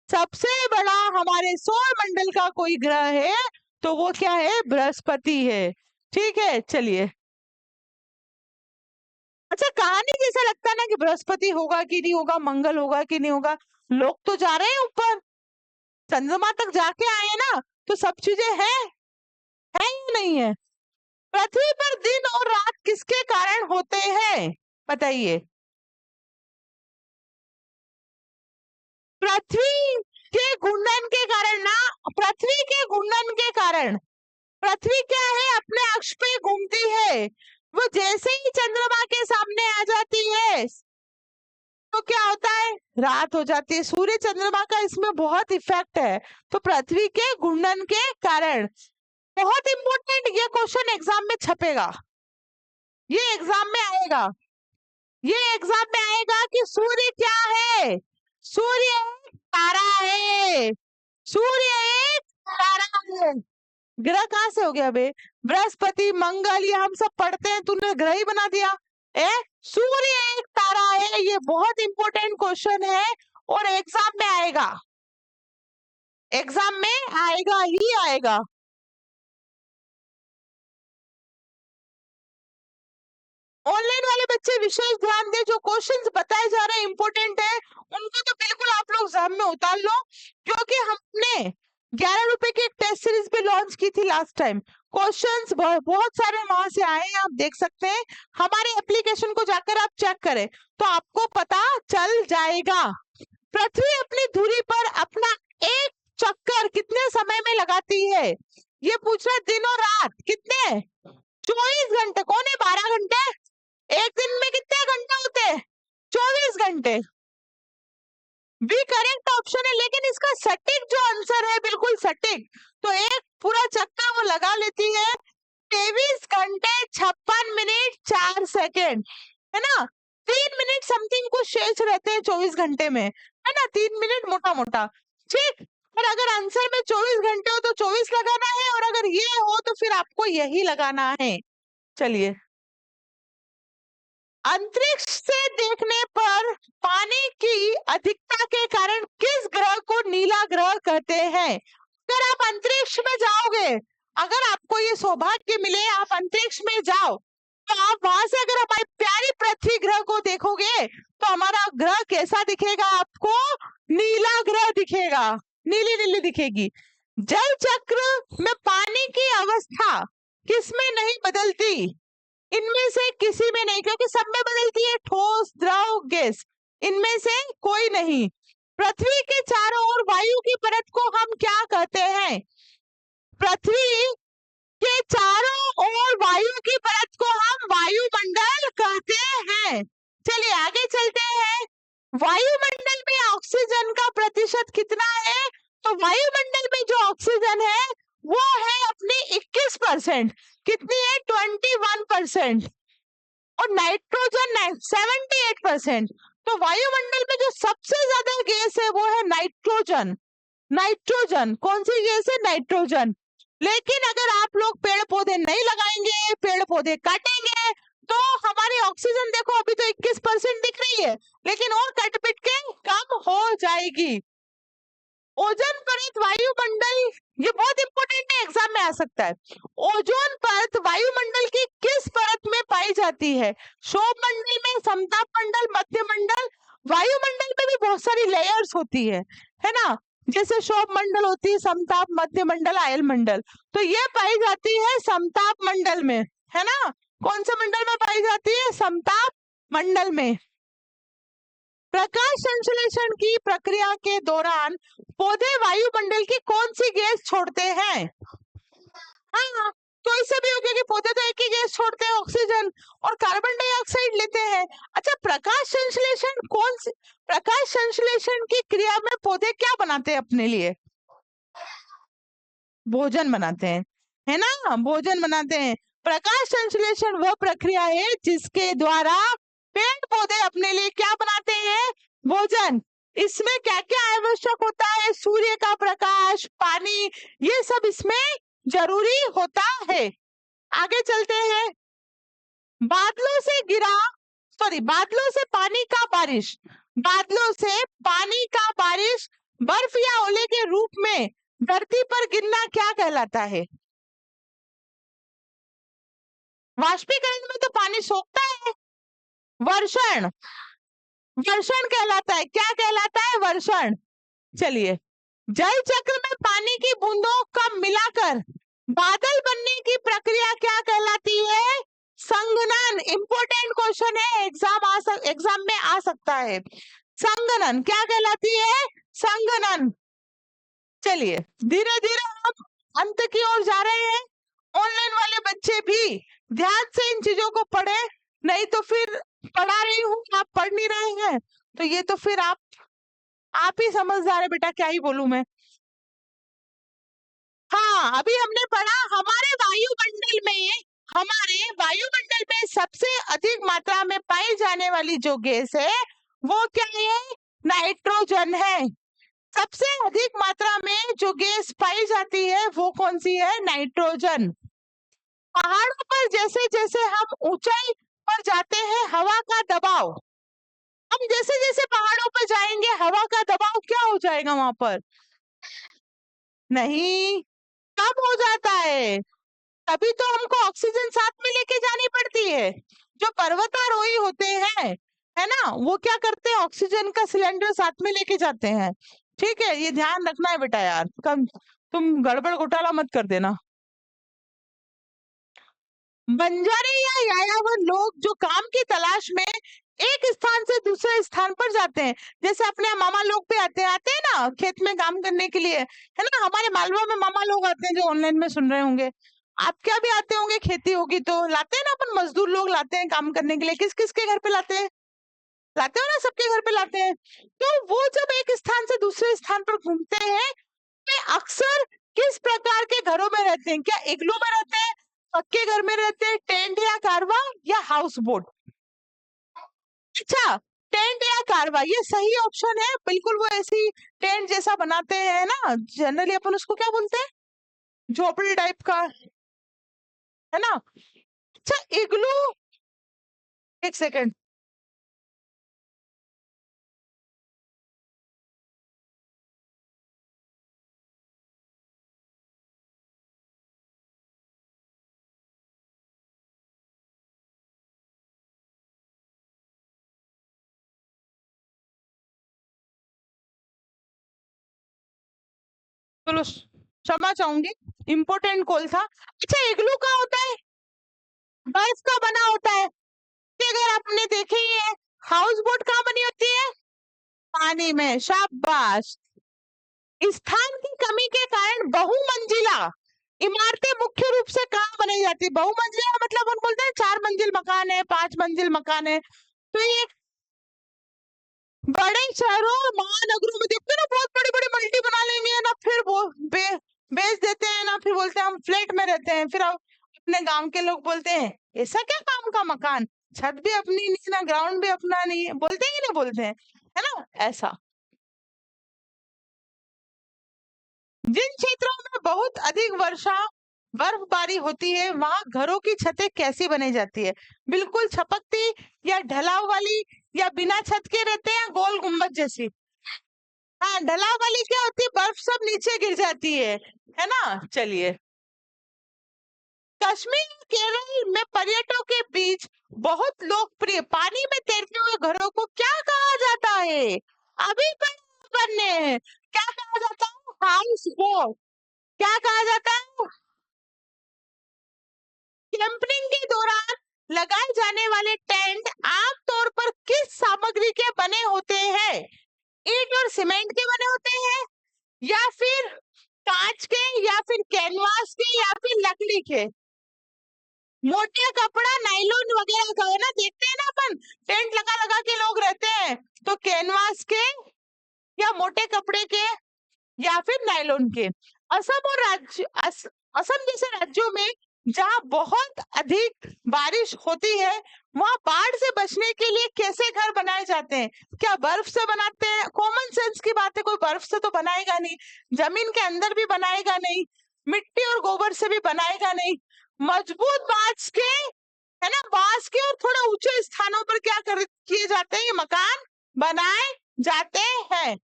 सबसे बड़ा हमारे सौर मंडल का कोई ग्रह है तो वो क्या है? बृहस्पति है। ठीक है, चलिए। अच्छा, कहानी जैसा लगता है ना कि बृहस्पति होगा कि नहीं होगा, मंगल होगा कि नहीं होगा। लोग तो जा रहे हैं ऊपर, चंद्रमा तक जाके आए हैं ना, तो सब चीजें हैं, है या नहीं है? पृथ्वी पर दिन और रात किसके कारण होते हैं? बताइए। पृथ्वी के घूर्णन के कारण ना, पृथ्वी के घूर्णन के कारण। पृथ्वी क्या है? अपने अक्ष पे घूमती है, वो जैसे ही चंद्रमा के सामने आ जाती है तो क्या होता है? रात हो जाती है। सूर्य चंद्रमा का इसमें बहुत इफेक्ट है, तो पृथ्वी के घूर्णन के कारण। बहुत इंपॉर्टेंट, ये क्वेश्चन एग्जाम में छपेगा, ये एग्जाम में आएगा, ये एग्जाम में आएगा कि सूर्य क्या है? सूर्य एक तारा है, सूर्य एक तारा है। ग्रह कहाँ से हो गया बे? बृहस्पति मंगल ये हम सब पढ़ते हैं, तूने ग्रह ही बना दिया। सूर्य एक तारा है, ये बहुत इंपॉर्टेंट क्वेश्चन है और एग्जाम में आएगा, एग्जाम में आएगा ही आएगा। ऑनलाइन वाले बच्चे विशेष ध्यान दें, जो क्वेश्चंस बताए जा रहे हैं इंपॉर्टेंट है, उनको तो बिल्कुल आप लोग एग्जाम में उतार लो, क्योंकि हमने 11 रुपए की एक टेस्ट सीरीज भी लॉन्च की थी लास्ट टाइम। क्वेश्चंस बहुत सारे वहां से आए हैं, आप देख सकते हैं। हमारे एप्लीकेशन को जाकर आप चेक करें तो आपको पता चल जाएगा। पृथ्वी अपनी धुरी पर अपना एक चक्कर कितने समय में लगाती है? ये पूछ रहा, दिन और रात कितने? 24 घंटे। कौन है? 12 घंटे। एक दिन में कितने घंटे होते हैं? 24 घंटे। बी करेक्ट ऑप्शन है, लेकिन इसका सटीक जो आंसर है, बिल्कुल सटीक, तो एक पूरा चक्का वो लगा लेती है 23 घंटे 56 मिनट 4 सेकेंड, है ना। 3 मिनट समथिंग कुछ शेष रहते हैं 24 घंटे में, है ना, 3 मिनट मोटा मोटा। ठीक, और अगर आंसर में 24 घंटे हो तो 24 लगाना है, और अगर ये हो तो फिर आपको यही लगाना है। चलिए। अंतरिक्ष से देखने पर पानी की अधिकता के कारण किस ग्रह को नीला ग्रह कहते हैं? अगर आप अंतरिक्ष में जाओगे, अगर आपको ये सौभाग्य मिले आप अंतरिक्ष में जाओ, तो आप वहां से अगर हमारी प्यारी पृथ्वी ग्रह को देखोगे तो हमारा ग्रह कैसा दिखेगा आपको? नीला ग्रह दिखेगा, नीली नीली दिखेगी। जल चक्र में पानी की अवस्था किसमें नहीं बदलती? इनमें से किसी में नहीं, क्योंकि सब में बदलती है, ठोस, द्रव, गैस, इनमें से कोई नहीं। पृथ्वी के चारों ओर वायु की परत को हम क्या कहते हैं? पृथ्वी के चारों ओर वायु की परत को हम वायुमंडल कहते हैं। चलिए आगे चलते हैं। वायुमंडल में ऑक्सीजन का प्रतिशत कितना है? तो वायुमंडल में जो ऑक्सीजन है वो है अपनी 21%। कितनी है? 21%। और नाइट्रोजन 78%। तो वायुमंडल में जो सबसे ज्यादा गैस है वो है नाइट्रोजन। नाइट्रोजन कौन सी गैस है? नाइट्रोजन। लेकिन अगर आप लोग पेड़ पौधे नहीं लगाएंगे, पेड़ पौधे काटेंगे, तो हमारी ऑक्सीजन देखो अभी तो 21% दिख रही है, लेकिन और कट पिट के कम हो जाएगी। ओजोन परत वायुमंडल, ये बहुत इंपॉर्टेंट है, एग्जाम में आ सकता है। ओजोन परत वायुमंडल की किस परत में पाई जाती है? शोभ मंडल में, समताप मंडल, मध्य मंडल? वायुमंडल में भी बहुत सारी लेयर्स होती है ना, जैसे शोभ मंडल होती है, समताप, मध्य मंडल, आयल मंडल। तो ये पाई जाती है समताप मंडल में, है ना। कौन से मंडल में पाई जाती है? समताप मंडल में। प्रकाश संश्लेषण की प्रक्रिया के दौरान पौधे वायुमंडल की कौन सी गैस छोड़ते हैं? हाँ, तो इससे भी हो गया कि पौधे तो एक ही गैस छोड़ते हैं, ऑक्सीजन, और कार्बन डाइऑक्साइड लेते हैं। अच्छा, प्रकाश संश्लेषण की क्रिया में पौधे क्या बनाते हैं अपने लिए? भोजन बनाते हैं, है ना, भोजन बनाते हैं। प्रकाश संश्लेषण वह प्रक्रिया है जिसके द्वारा पेड़ पौधे अपने लिए क्या बनाते हैं? भोजन। इसमें क्या क्या आवश्यक होता है? सूर्य का प्रकाश, पानी, ये सब इसमें जरूरी होता है। आगे चलते हैं। बादलों से पानी का बारिश, बादलों से पानी का बारिश बर्फ या ओले के रूप में धरती पर गिरना क्या कहलाता है? वाष्पीकरण में तो पानी सोखता है, वर्षण। वर्षण कहलाता है, क्या कहलाता है? वर्षण। चलिए, जल चक्र में पानी की बूंदों का मिलाकर बादल बनने की प्रक्रिया क्या कहलाती है? संघनन। इंपॉर्टेंट क्वेश्चन है, एग्जाम में आ सकता है। संघनन क्या कहलाती है? संघनन। चलिए धीरे धीरे हम अंत की ओर जा रहे हैं। ऑनलाइन वाले बच्चे भी ध्यान से इन चीजों को पढ़े, नहीं तो फिर पढ़ा रही हूँ, आप पढ़ नहीं रहे हैं, तो ये तो फिर आप ही समझदार है बेटा, क्या ही बोलूं मैं। हाँ, अभी हमने पढ़ा हमारे वायुमंडल में सबसे अधिक मात्रा में पाई जाने वाली जो गैस है वो क्या है? नाइट्रोजन है। सबसे अधिक मात्रा में जो गैस पाई जाती है वो कौन सी है? नाइट्रोजन। पहाड़ों पर जैसे जैसे हम ऊंचाई पर जाते हैं, हवा का दबाव, हम जैसे जैसे पहाड़ों पर जाएंगे हवा का दबाव क्या हो जाएगा वहां पर? नहीं, कम हो जाता है। तभी तो हमको ऑक्सीजन साथ में लेके जानी पड़ती है। जो पर्वतारोही होते हैं, है ना, वो क्या करते हैं? ऑक्सीजन का सिलेंडर साथ में लेके जाते हैं। ठीक है, ये ध्यान रखना है बेटा यार, कम तुम गड़बड़ घोटाला मत कर देना। बंजारे या यायावर लोग जो काम की तलाश में एक स्थान से दूसरे स्थान पर जाते हैं, जैसे अपने मामा लोग पे आते हैं ना खेत में काम करने के लिए, है ना। हमारे मालवा में मामा लोग आते हैं जो ऑनलाइन में सुन रहे होंगे, आप क्या भी आते होंगे, खेती होगी तो लाते हैं ना, अपन मजदूर लोग लाते हैं काम करने के लिए। किस किस के घर पे लाते हैं? लाते हो ना, सबके घर पे लाते हैं। तो वो जब एक स्थान से दूसरे स्थान पर घूमते हैं, वे अक्सर किस प्रकार के घरों में रहते हैं? क्या इग्लू में रहते हैं, पक्के घर में रहते हैं, टेंट या कारवा या हाउस बोट? अच्छा, टेंट या कारवा, ये सही ऑप्शन है बिल्कुल। वो ऐसी टेंट जैसा बनाते हैं ना, जनरली अपन उसको क्या बोलते हैं? झोपड़ी टाइप का, है ना। अच्छा, इग्लू एक सेकंड। चलो क्षमा चाहूंगी, इम्पोर्टेंट कॉल था। अच्छा, इग्लू का होता है, बर्फ का बना होता है। कि अगर आपने देखे ही है, हाउस बोट कहाँ बनी होती है? पानी में। शाबाश। स्थान की कमी के कारण बहुमंजिला इमारतें मुख्य रूप से कहाँ बनाई जाती है? बहुमंजिला मतलब हम बोलते हैं 4 मंजिल मकान है, 5 मंजिल मकान है। तो ये बड़े शहरों और महानगरों में देखते हैं ना, बहुत बड़ी बड़ी मल्टी बना लेंगे ना, फिर वो बेच देते हैं ना, फिर बोलते हैं हम फ्लैट में रहते हैं। फिर अपने गांव के लोग बोलते हैं ऐसा क्या काम का मकान, छत भी अपनी नहीं ना, ग्राउंड भी अपना नहीं है। बोलते हैं कि नहीं बोलते हैं, है ना? ऐसा जिन क्षेत्रों में बहुत अधिक वर्षा बर्फबारी होती है, वहां घरों की छतें कैसी बनाई जाती है? बिल्कुल छपकती, या ढलाव वाली, या बिना छत के रहते हैं, गोल गुम्बद जैसी? हाँ, ढलाव वाली क्या होती है? बर्फ सब नीचे गिर जाती है ना? चलिए, कश्मीर और केरल में पर्यटकों के बीच बहुत लोकप्रिय पानी में तैरते हुए घरों को क्या कहा जाता है? अभी बनने हैं। क्या कहा जाता है? House boat. क्या कहा जाता है? कैंपिंग के दौरान लगाए जाने वाले टेंट आमतौर पर किस सामग्री के बने होते हैं? ईंट और सीमेंट के बने होते हैं, या फिर कांच के, या फिर कैनवास के, या फिर लकड़ी के? मोटे कपड़ा, नायलॉन वगैरह का है ना, देखते हैं ना अपन, टेंट लगा लगा के लोग रहते हैं। तो कैनवास के, या मोटे कपड़े के, या फिर नायलॉन के? असम और असम जैसे राज्यों में जहाँ बहुत अधिक बारिश होती है, वहाँ बाढ़ से बचने के लिए कैसे घर बनाए जाते हैं? क्या बर्फ से बनाते हैं? कॉमन सेंस की बात है, कोई बर्फ से तो बनाएगा नहीं, जमीन के अंदर भी बनाएगा नहीं, मिट्टी और गोबर से भी बनाएगा नहीं। मजबूत बांस के, है ना, बांस के और थोड़ा ऊंचे स्थानों पर क्या कर किए जाते हैं? ये मकान बनाए जाते हैं।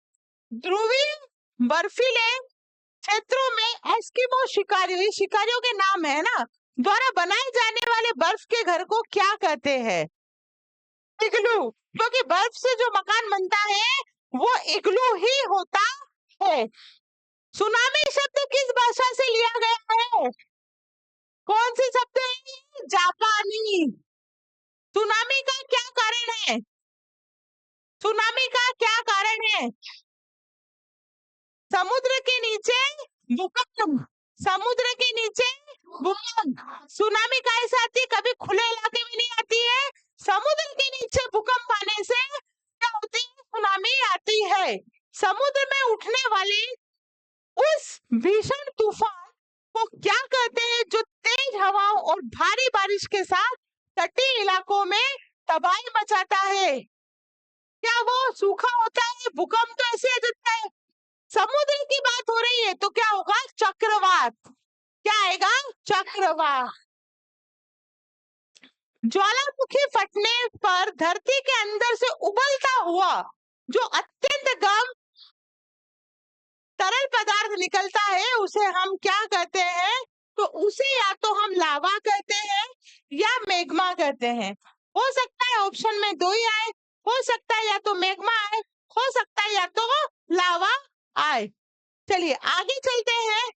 ध्रुवीय बर्फीले क्षेत्रों में एस्किमो शिकारियों, ये शिकारियों के नाम है ना, द्वारा बनाए जाने वाले बर्फ के घर को क्या कहते हैं? इग्लू। क्योंकि बर्फ से जो मकान बनता है वो इग्लू ही होता है। सुनामी शब्द किस भाषा से लिया गया है? कौन सी शब्द है? जापानी। सुनामी का क्या कारण है? सुनामी का क्या कारण है? समुद्र के नीचे भूकंप। समुद्र के नीचे भूकंप। सुनामी कैसे आती है? कभी खुले इलाके में नहीं आती है, समुद्र के नीचे भूकंप आने से क्या होती है? सुनामी आती है। समुद्र में उठने वाले उस भीषण तूफान को क्या कहते हैं जो तेज हवाओं और भारी बारिश के साथ तटीय इलाकों में तबाही मचाता है? क्या वो सूखा होता है? भूकंप तो ऐसे आ जाता है। समुद्र की बात हो रही है तो क्या होगा? चक्रवात। क्या आएगा? चक्रवात। ज्वालामुखी फटने पर धरती के अंदर से उबलता हुआ जो अत्यंत गर्म तरल पदार्थ निकलता है, उसे हम क्या कहते हैं? तो उसे या तो हम लावा कहते हैं, या मैग्मा कहते हैं। हो सकता है ऑप्शन में दो ही आए, हो सकता है या तो मैग्मा आए, हो सकता है या तो लावा आए। चलिए आगे चलते हैं।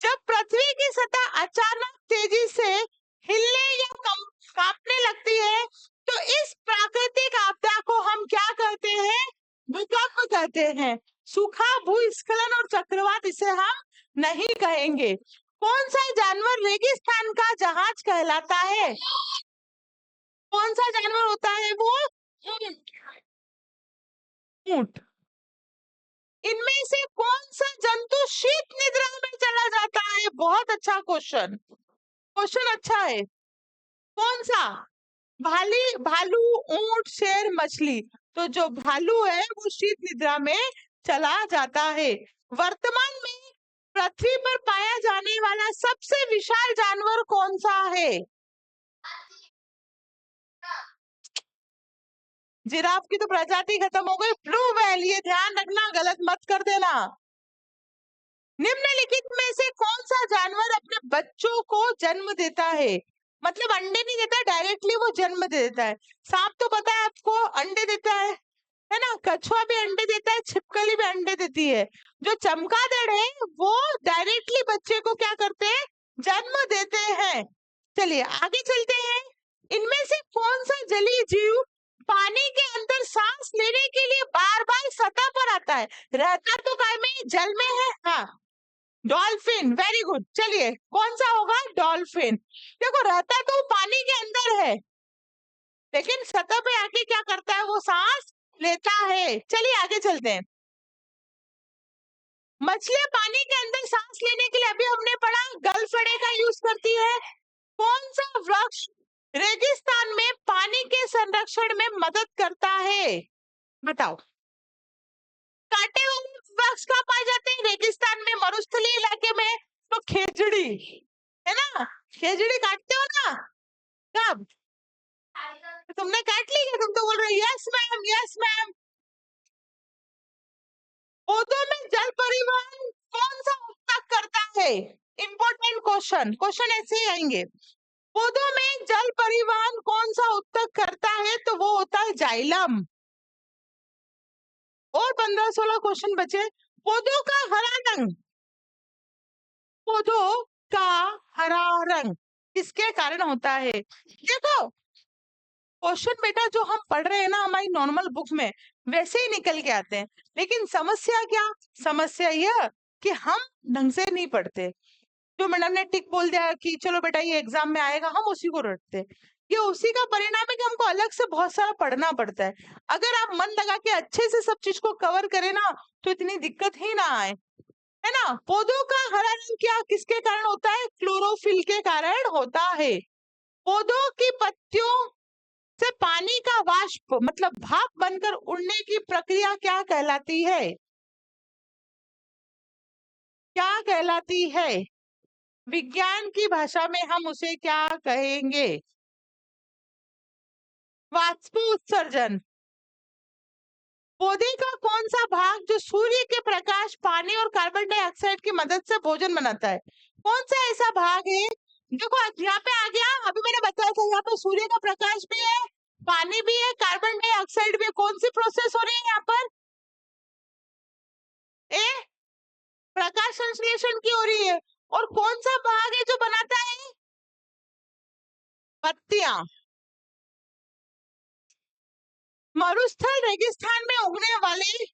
जब पृथ्वी की सतह अचानक तेजी से हिलने या कांपने लगती है, तो इस प्राकृतिक आपदा को हम क्या कहते हैं? भूकंप कहते हैं। सूखा, भूस्खलन और चक्रवात इसे हम नहीं कहेंगे। कौन सा जानवर रेगिस्तान का जहाज कहलाता है? कौन सा जानवर होता है वो? ऊंट। इनमें से कौन सा जंतु शीत निद्रा में चला जाता है? बहुत अच्छा क्वेश्चन, क्वेश्चन अच्छा है। कौन सा? भालू, ऊंट, शेर, मछली? तो जो भालू है वो शीत निद्रा में चला जाता है। वर्तमान में पृथ्वी पर पाया जाने वाला सबसे विशाल जानवर कौन सा है? जिराफ की तो प्रजाति खत्म हो गई। ब्लू व्हेल, ये ध्यान रखना, गलत मत कर देना। निम्नलिखित में से कौन सा जानवर अपने बच्चों को जन्म देता है? मतलब अंडे नहीं देता, डायरेक्टली वो जन्म दे देता है। सांप तो पता है आपको, अंडे देता है ना। कछुआ भी अंडे देता है, छिपकली भी अंडे देती है। जो चमगादड़ है वो डायरेक्टली बच्चे को क्या करते हैं? जन्म देते हैं। चलिए आगे चलते हैं। इनमें से कौन सा जलीय जीव पानी के अंदर सांस लेने के लिए बार बार सतह पर आता है? रहता तो काय में, जल में है। हाँ, डॉल्फिन, वेरी गुड। चलिए कौन सा होगा? डॉल्फिन। देखो रहता तो पानी के अंदर है, लेकिन सतह पे आके क्या करता है? वो सांस लेता है। चलिए आगे चलते हैं। मछलियां पानी के अंदर सांस लेने के लिए अभी हमने पढ़ा गलफड़े का यूज करती है। कौन सा वृक्ष रेगिस्तान में पानी के संरक्षण में मदद करता है? बताओ। कांटे वाले वृक्ष कहाँ पाए जाते हैं? रेगिस्तान में, मरुस्थलीय इलाके में। तो खेजड़ी है ना, खेजड़ी काटते हो ना। कब? तुमने काट ली क्या? तुम तो बोल रहे यस मैम, यस मैम। पौधों में जल परिवहन कौन सा उत्तक करता है? इंपॉर्टेंट क्वेश्चन, क्वेश्चन ऐसे ही आएंगे। पौधों में जल परिवहन कौन सा उत्तक करता है? तो वो होता है जाइलम। और 15-16 क्वेश्चन बचे। पौधों का हरा रंग, पौधों का हरा रंग किसके कारण होता है? देखो क्वेश्चन बेटा जो हम पढ़ रहे हैं ना हमारी नॉर्मल बुक में, वैसे ही निकल के आते हैं। लेकिन समस्या क्या? समस्या यह कि हम ढंग से नहीं पढ़ते। जो मैडम ने टिक बोल दिया कि चलो बेटा ये एग्जाम में आएगा, हम उसी को रटते। ये उसी का परिणाम है कि हमको अलग से बहुत सारा पढ़ना पड़ता है। अगर आप मन लगा के अच्छे से सब चीज को कवर करें ना, तो इतनी दिक्कत ही ना आए, है ना। पौधों का हरा रंग क्या किसके कारण होता है? क्लोरोफिल के कारण होता है। पौधों की पत्तियों से पानी का वाष्प मतलब भाप बनकर उड़ने की प्रक्रिया क्या कहलाती है? क्या कहलाती है? विज्ञान की भाषा में हम उसे क्या कहेंगे? वाष्पोत्सर्जन। पौधे का कौन सा भाग जो सूर्य के प्रकाश, पानी और कार्बन डाइऑक्साइड की मदद से भोजन बनाता है? कौन सा ऐसा भाग है? देखो यहाँ पे आ गया, अभी मैंने बताया था यहाँ पे सूर्य का प्रकाश भी है, पानी भी है, कार्बन डाइऑक्साइड भी है। कौन सी प्रोसेस हो रही है यहाँ पर? ए, प्रकाश संश्लेषण की हो रही है। और कौन सा भाग है जो बनाता है? पत्तियां। मरुस्थल रेगिस्तान में उगने वाले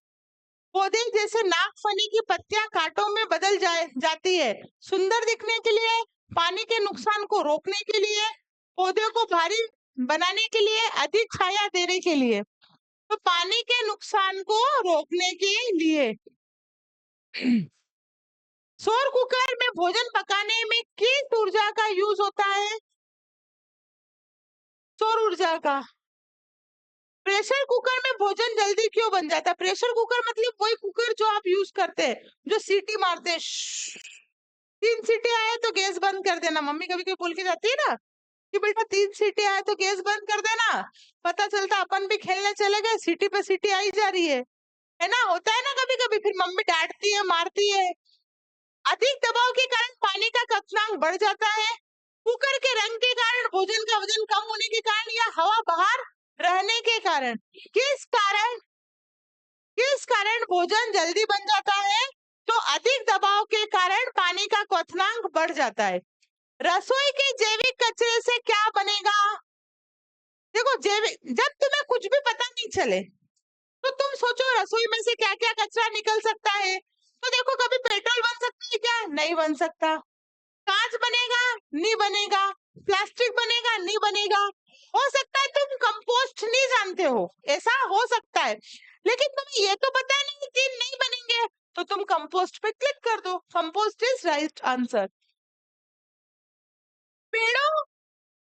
पौधे जैसे नागफनी की पत्तियां कांटों में बदल जाती है, सुंदर दिखने के लिए, पानी के नुकसान को रोकने के लिए, पौधे को भारी बनाने के लिए, अधिक छाया देने के लिए। तो पानी के नुकसान को रोकने के लिए। सौर कुकर में भोजन पकाने में किस ऊर्जा का यूज होता है? सौर ऊर्जा का। प्रेशर कुकर में भोजन जल्दी क्यों बन जाता है? प्रेशर कुकर मतलब वही कुकर जो आप यूज करते हैं, जो सीटी मारते हैं। 3 सीटी आए तो गैस बंद कर देना। मम्मी कभी कभी बोल के जाती है ना कि बेटा 3 सीटी आए तो गैस बंद कर देना। पता चलता अपन भी खेलने चले गए, सीटी पे सीटी आई जा रही है ना। होता है ना कभी कभी, फिर मम्मी डांटती है, मारती है। अधिक दबाव के कारण पानी का क्वथनांक बढ़ जाता है। कुकर के रंग के कारण, भोजन का वजन कम होने के कारण, या हवा बाहर रहने के कारण? किस कारण, किस कारण भोजन जल्दी बन जाता है? तो अधिक दबाव के कारण पानी का क्वथनांक बढ़ जाता है। रसोई के जैविक कचरे से क्या बनेगा? देखो जैविक, जब तुम्हें कुछ भी पता नहीं चले तो तुम सोचो रसोई में से क्या क्या कचरा निकल सकता है। तो देखो कभी पेट्रोल बन सकता है क्या? नहीं बन सकता। कांच बनेगा? नहीं बनेगा। प्लास्टिक बनेगा? नहीं बनेगा। हो सकता है तुम कंपोस्ट नहीं जानते हो, ऐसा हो सकता है। लेकिन तुम्हें ये तो पता नहीं कि नहीं बनेंगे, तो तुम कंपोस्ट पे क्लिक कर दो। Compost is right answer. पेड़ों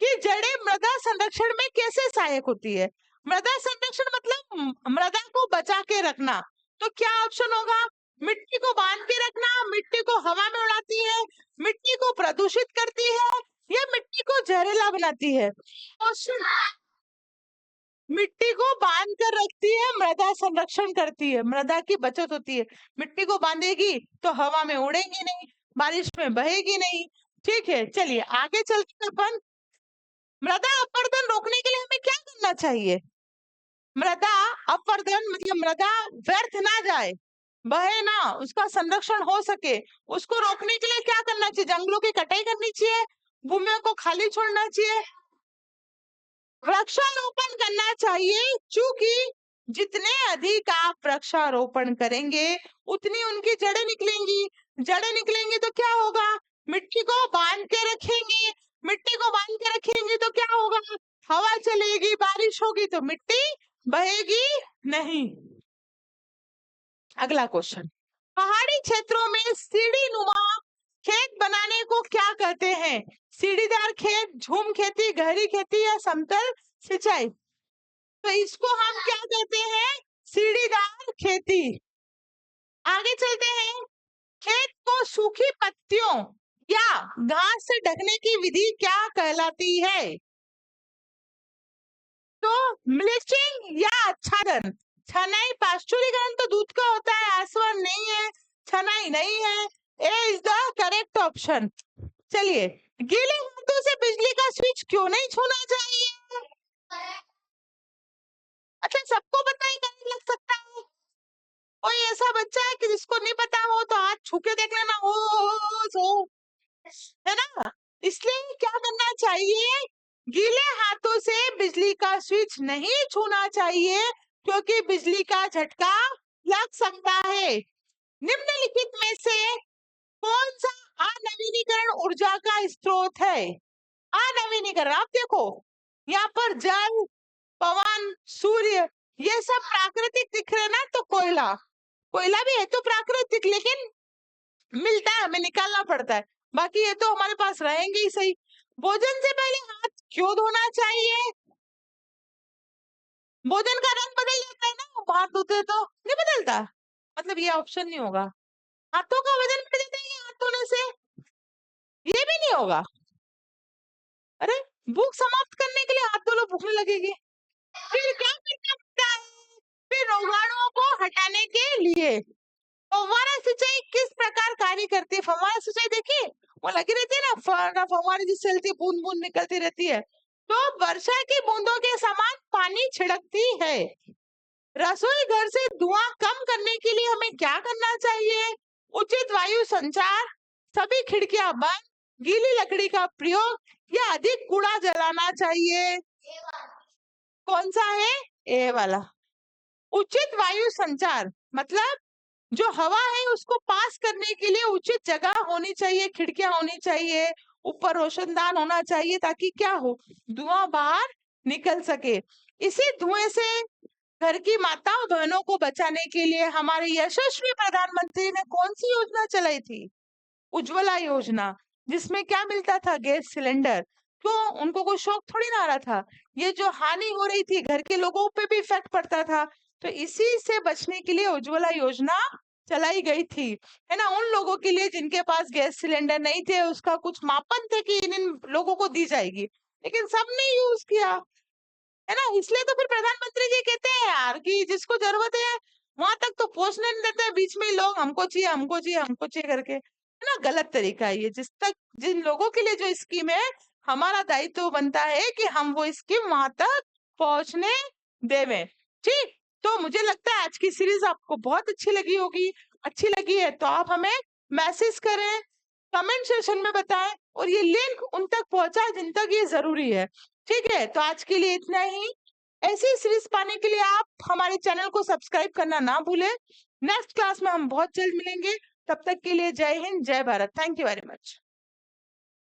की जड़ें मृदा संरक्षण में कैसे सहायक होती है? मृदा संरक्षण मतलब मृदा को बचा के रखना। तो क्या ऑप्शन होगा? मिट्टी को बांध के रखना, मिट्टी को हवा में उड़ाती है, मिट्टी को प्रदूषित करती है, या मिट्टी को जहरीला बनाती है? क्वेश्चन, मिट्टी को बांध कर रखती है, मृदा संरक्षण करती है, मृदा की बचत होती है। मिट्टी को बांधेगी तो हवा में उड़ेगी नहीं, बारिश में बहेगी नहीं। ठीक है, चलिए आगे चलते हैं अपन। मृदा अपरदन रोकने के लिए हमें क्या करना चाहिए? मृदा अपरदन मतलब मृदा व्यर्थ ना जाए, बहे ना, उसका संरक्षण हो सके, उसको रोकने के लिए क्या करना चाहिए? जंगलों की कटाई करनी चाहिए, भूमियों को खाली छोड़ना चाहिए, वृक्षारोपण करना चाहिए। क्योंकि जितने अधिक आप वृक्षारोपण करेंगे उतनी उनकी जड़ें निकलेंगी, जड़ें निकलेंगी तो क्या होगा? मिट्टी को बांध के रखेंगे, मिट्टी को बांध के रखेंगे तो क्या होगा? हवा चलेगी, बारिश होगी तो मिट्टी बहेगी नहीं। अगला क्वेश्चन, पहाड़ी क्षेत्रों में सीढ़ी नुमा खेत बनाने को क्या कहते हैं? सीढ़ीदार खेत, झूम खेती, गहरी खेती या समतल सिंचाई? तो इसको हम क्या कहते हैं? सीढ़ीदार खेती। आगे चलते हैं, खेत को सूखी पत्तियों या घास से ढकने की विधि क्या कहलाती है? तो मल्चिंग या आच्छादन। छनाई पाश्चुरीकरण तो दूध का होता है, आसवन नहीं है, छनाई नहीं है। ए इज द करेक्ट ऑप्शन। चलिए, गीले हाथों से बिजली का स्विच क्यों नहीं छूना चाहिए? अच्छा, सबको पता है, करंट लग सकता है। कोई ऐसा बच्चा है कि जिसको नहीं पता हो तो हाथ छू के देख लेना, हो है ना? इसलिए क्या करना चाहिए? गीले हाथों से बिजली का स्विच नहीं छूना चाहिए, क्योंकि बिजली का झटका लग सकता है। निम्नलिखित में से कौन सा अनवीनीकरण ऊर्जा का स्रोत है? अनवीनीकरण, आप देखो यहाँ पर जल, पवन, सूर्य, ये सब प्राकृतिक दिख रहे ना, तो कोयला, कोयला भी है तो प्राकृतिक, लेकिन मिलता है, हमें निकालना पड़ता है, बाकी ये तो हमारे पास रहेंगे ही सही। भोजन से पहले हाथ क्यों धोना चाहिए? भोजन का रंग बदल जाता है ना हाथ धोते तो, नहीं बदलता? मतलब ये ऑप्शन नहीं होगा। हाथों का वजन बढ़ जाता है हाथ धोने से, ये भी नहीं होगा। अरे, भूख समाप्त करने के लिए हाथ धो लो, भूखने लगेगी। फिर क्या करना पड़ता है? फिर रोगाणुओं को हटाने के लिए। फव्वारा सिंचाई किस प्रकार कार्य करती है? फव्वारा सिंचाई देखिए, वो लगी रहती है ना, फव्वारे जिससे चलती है, बूंद बूंद निकलती रहती है, तो वर्षा की बूंदों के समान पानी छिड़कती है। रसोई घर से धुआं कम करने के लिए हमें क्या करना चाहिए? उचित वायु संचार, सभी खिड़कियां बंद, गीली लकड़ी का प्रयोग या अधिक कूड़ा जलाना चाहिए? कौन सा है? ए वाला। उचित वायु संचार मतलब जो हवा है उसको पास करने के लिए उचित जगह होनी चाहिए, खिड़कियां होनी चाहिए, ऊपर रोशनदान होना चाहिए, ताकि क्या हो? धुआं बाहर निकल सके। इसी धुएं से घर की माताओं बहनों को बचाने के लिए हमारे यशस्वी प्रधानमंत्री ने कौन सी योजना चलाई थी? उज्ज्वला योजना, जिसमें क्या मिलता था? Gas cylinder. क्यों? उनको कोई शौक थोड़ी ना आ रहा था, ये जो हानि हो रही थी घर के लोगों पे भी इफेक्ट पड़ता था, तो इसी से बचने के लिए उज्ज्वला योजना चलाई गई थी, है ना? उन लोगों के लिए जिनके पास गैस सिलेंडर नहीं थे, उसका कुछ मापन थे कि इन लोगों को दी जाएगी, लेकिन सबने यूज किया, है ना? इसलिए तो फिर प्रधानमंत्री जी कहते हैं यार कि जिसको जरूरत है वहां तक तो पहुंचने नहीं देते, बीच में ही लोग हमको चाहिए, हमको चाहिए, हमको चाहिए करके, है ना? गलत तरीका है ये। जिन लोगों के लिए जो स्कीम है, हमारा दायित्व बनता है कि हम वो स्कीम वहां तक पहुंचने देवें। ठीक, तो मुझे लगता है आज की सीरीज आपको बहुत अच्छी लगी होगी। अच्छी लगी है तो आप हमें मैसेज करें, कमेंट सेक्शन में बताएं, और ये लिंक उन तक पहुंचाए जिन तक ये जरूरी है। ठीक है, तो आज के लिए इतना ही। ऐसी सीरीज पाने के लिए आप हमारे चैनल को सब्सक्राइब करना ना भूलें। नेक्स्ट क्लास में हम बहुत जल्द मिलेंगे, तब तक के लिए जय हिंद, जय Bharat. Thank you very much.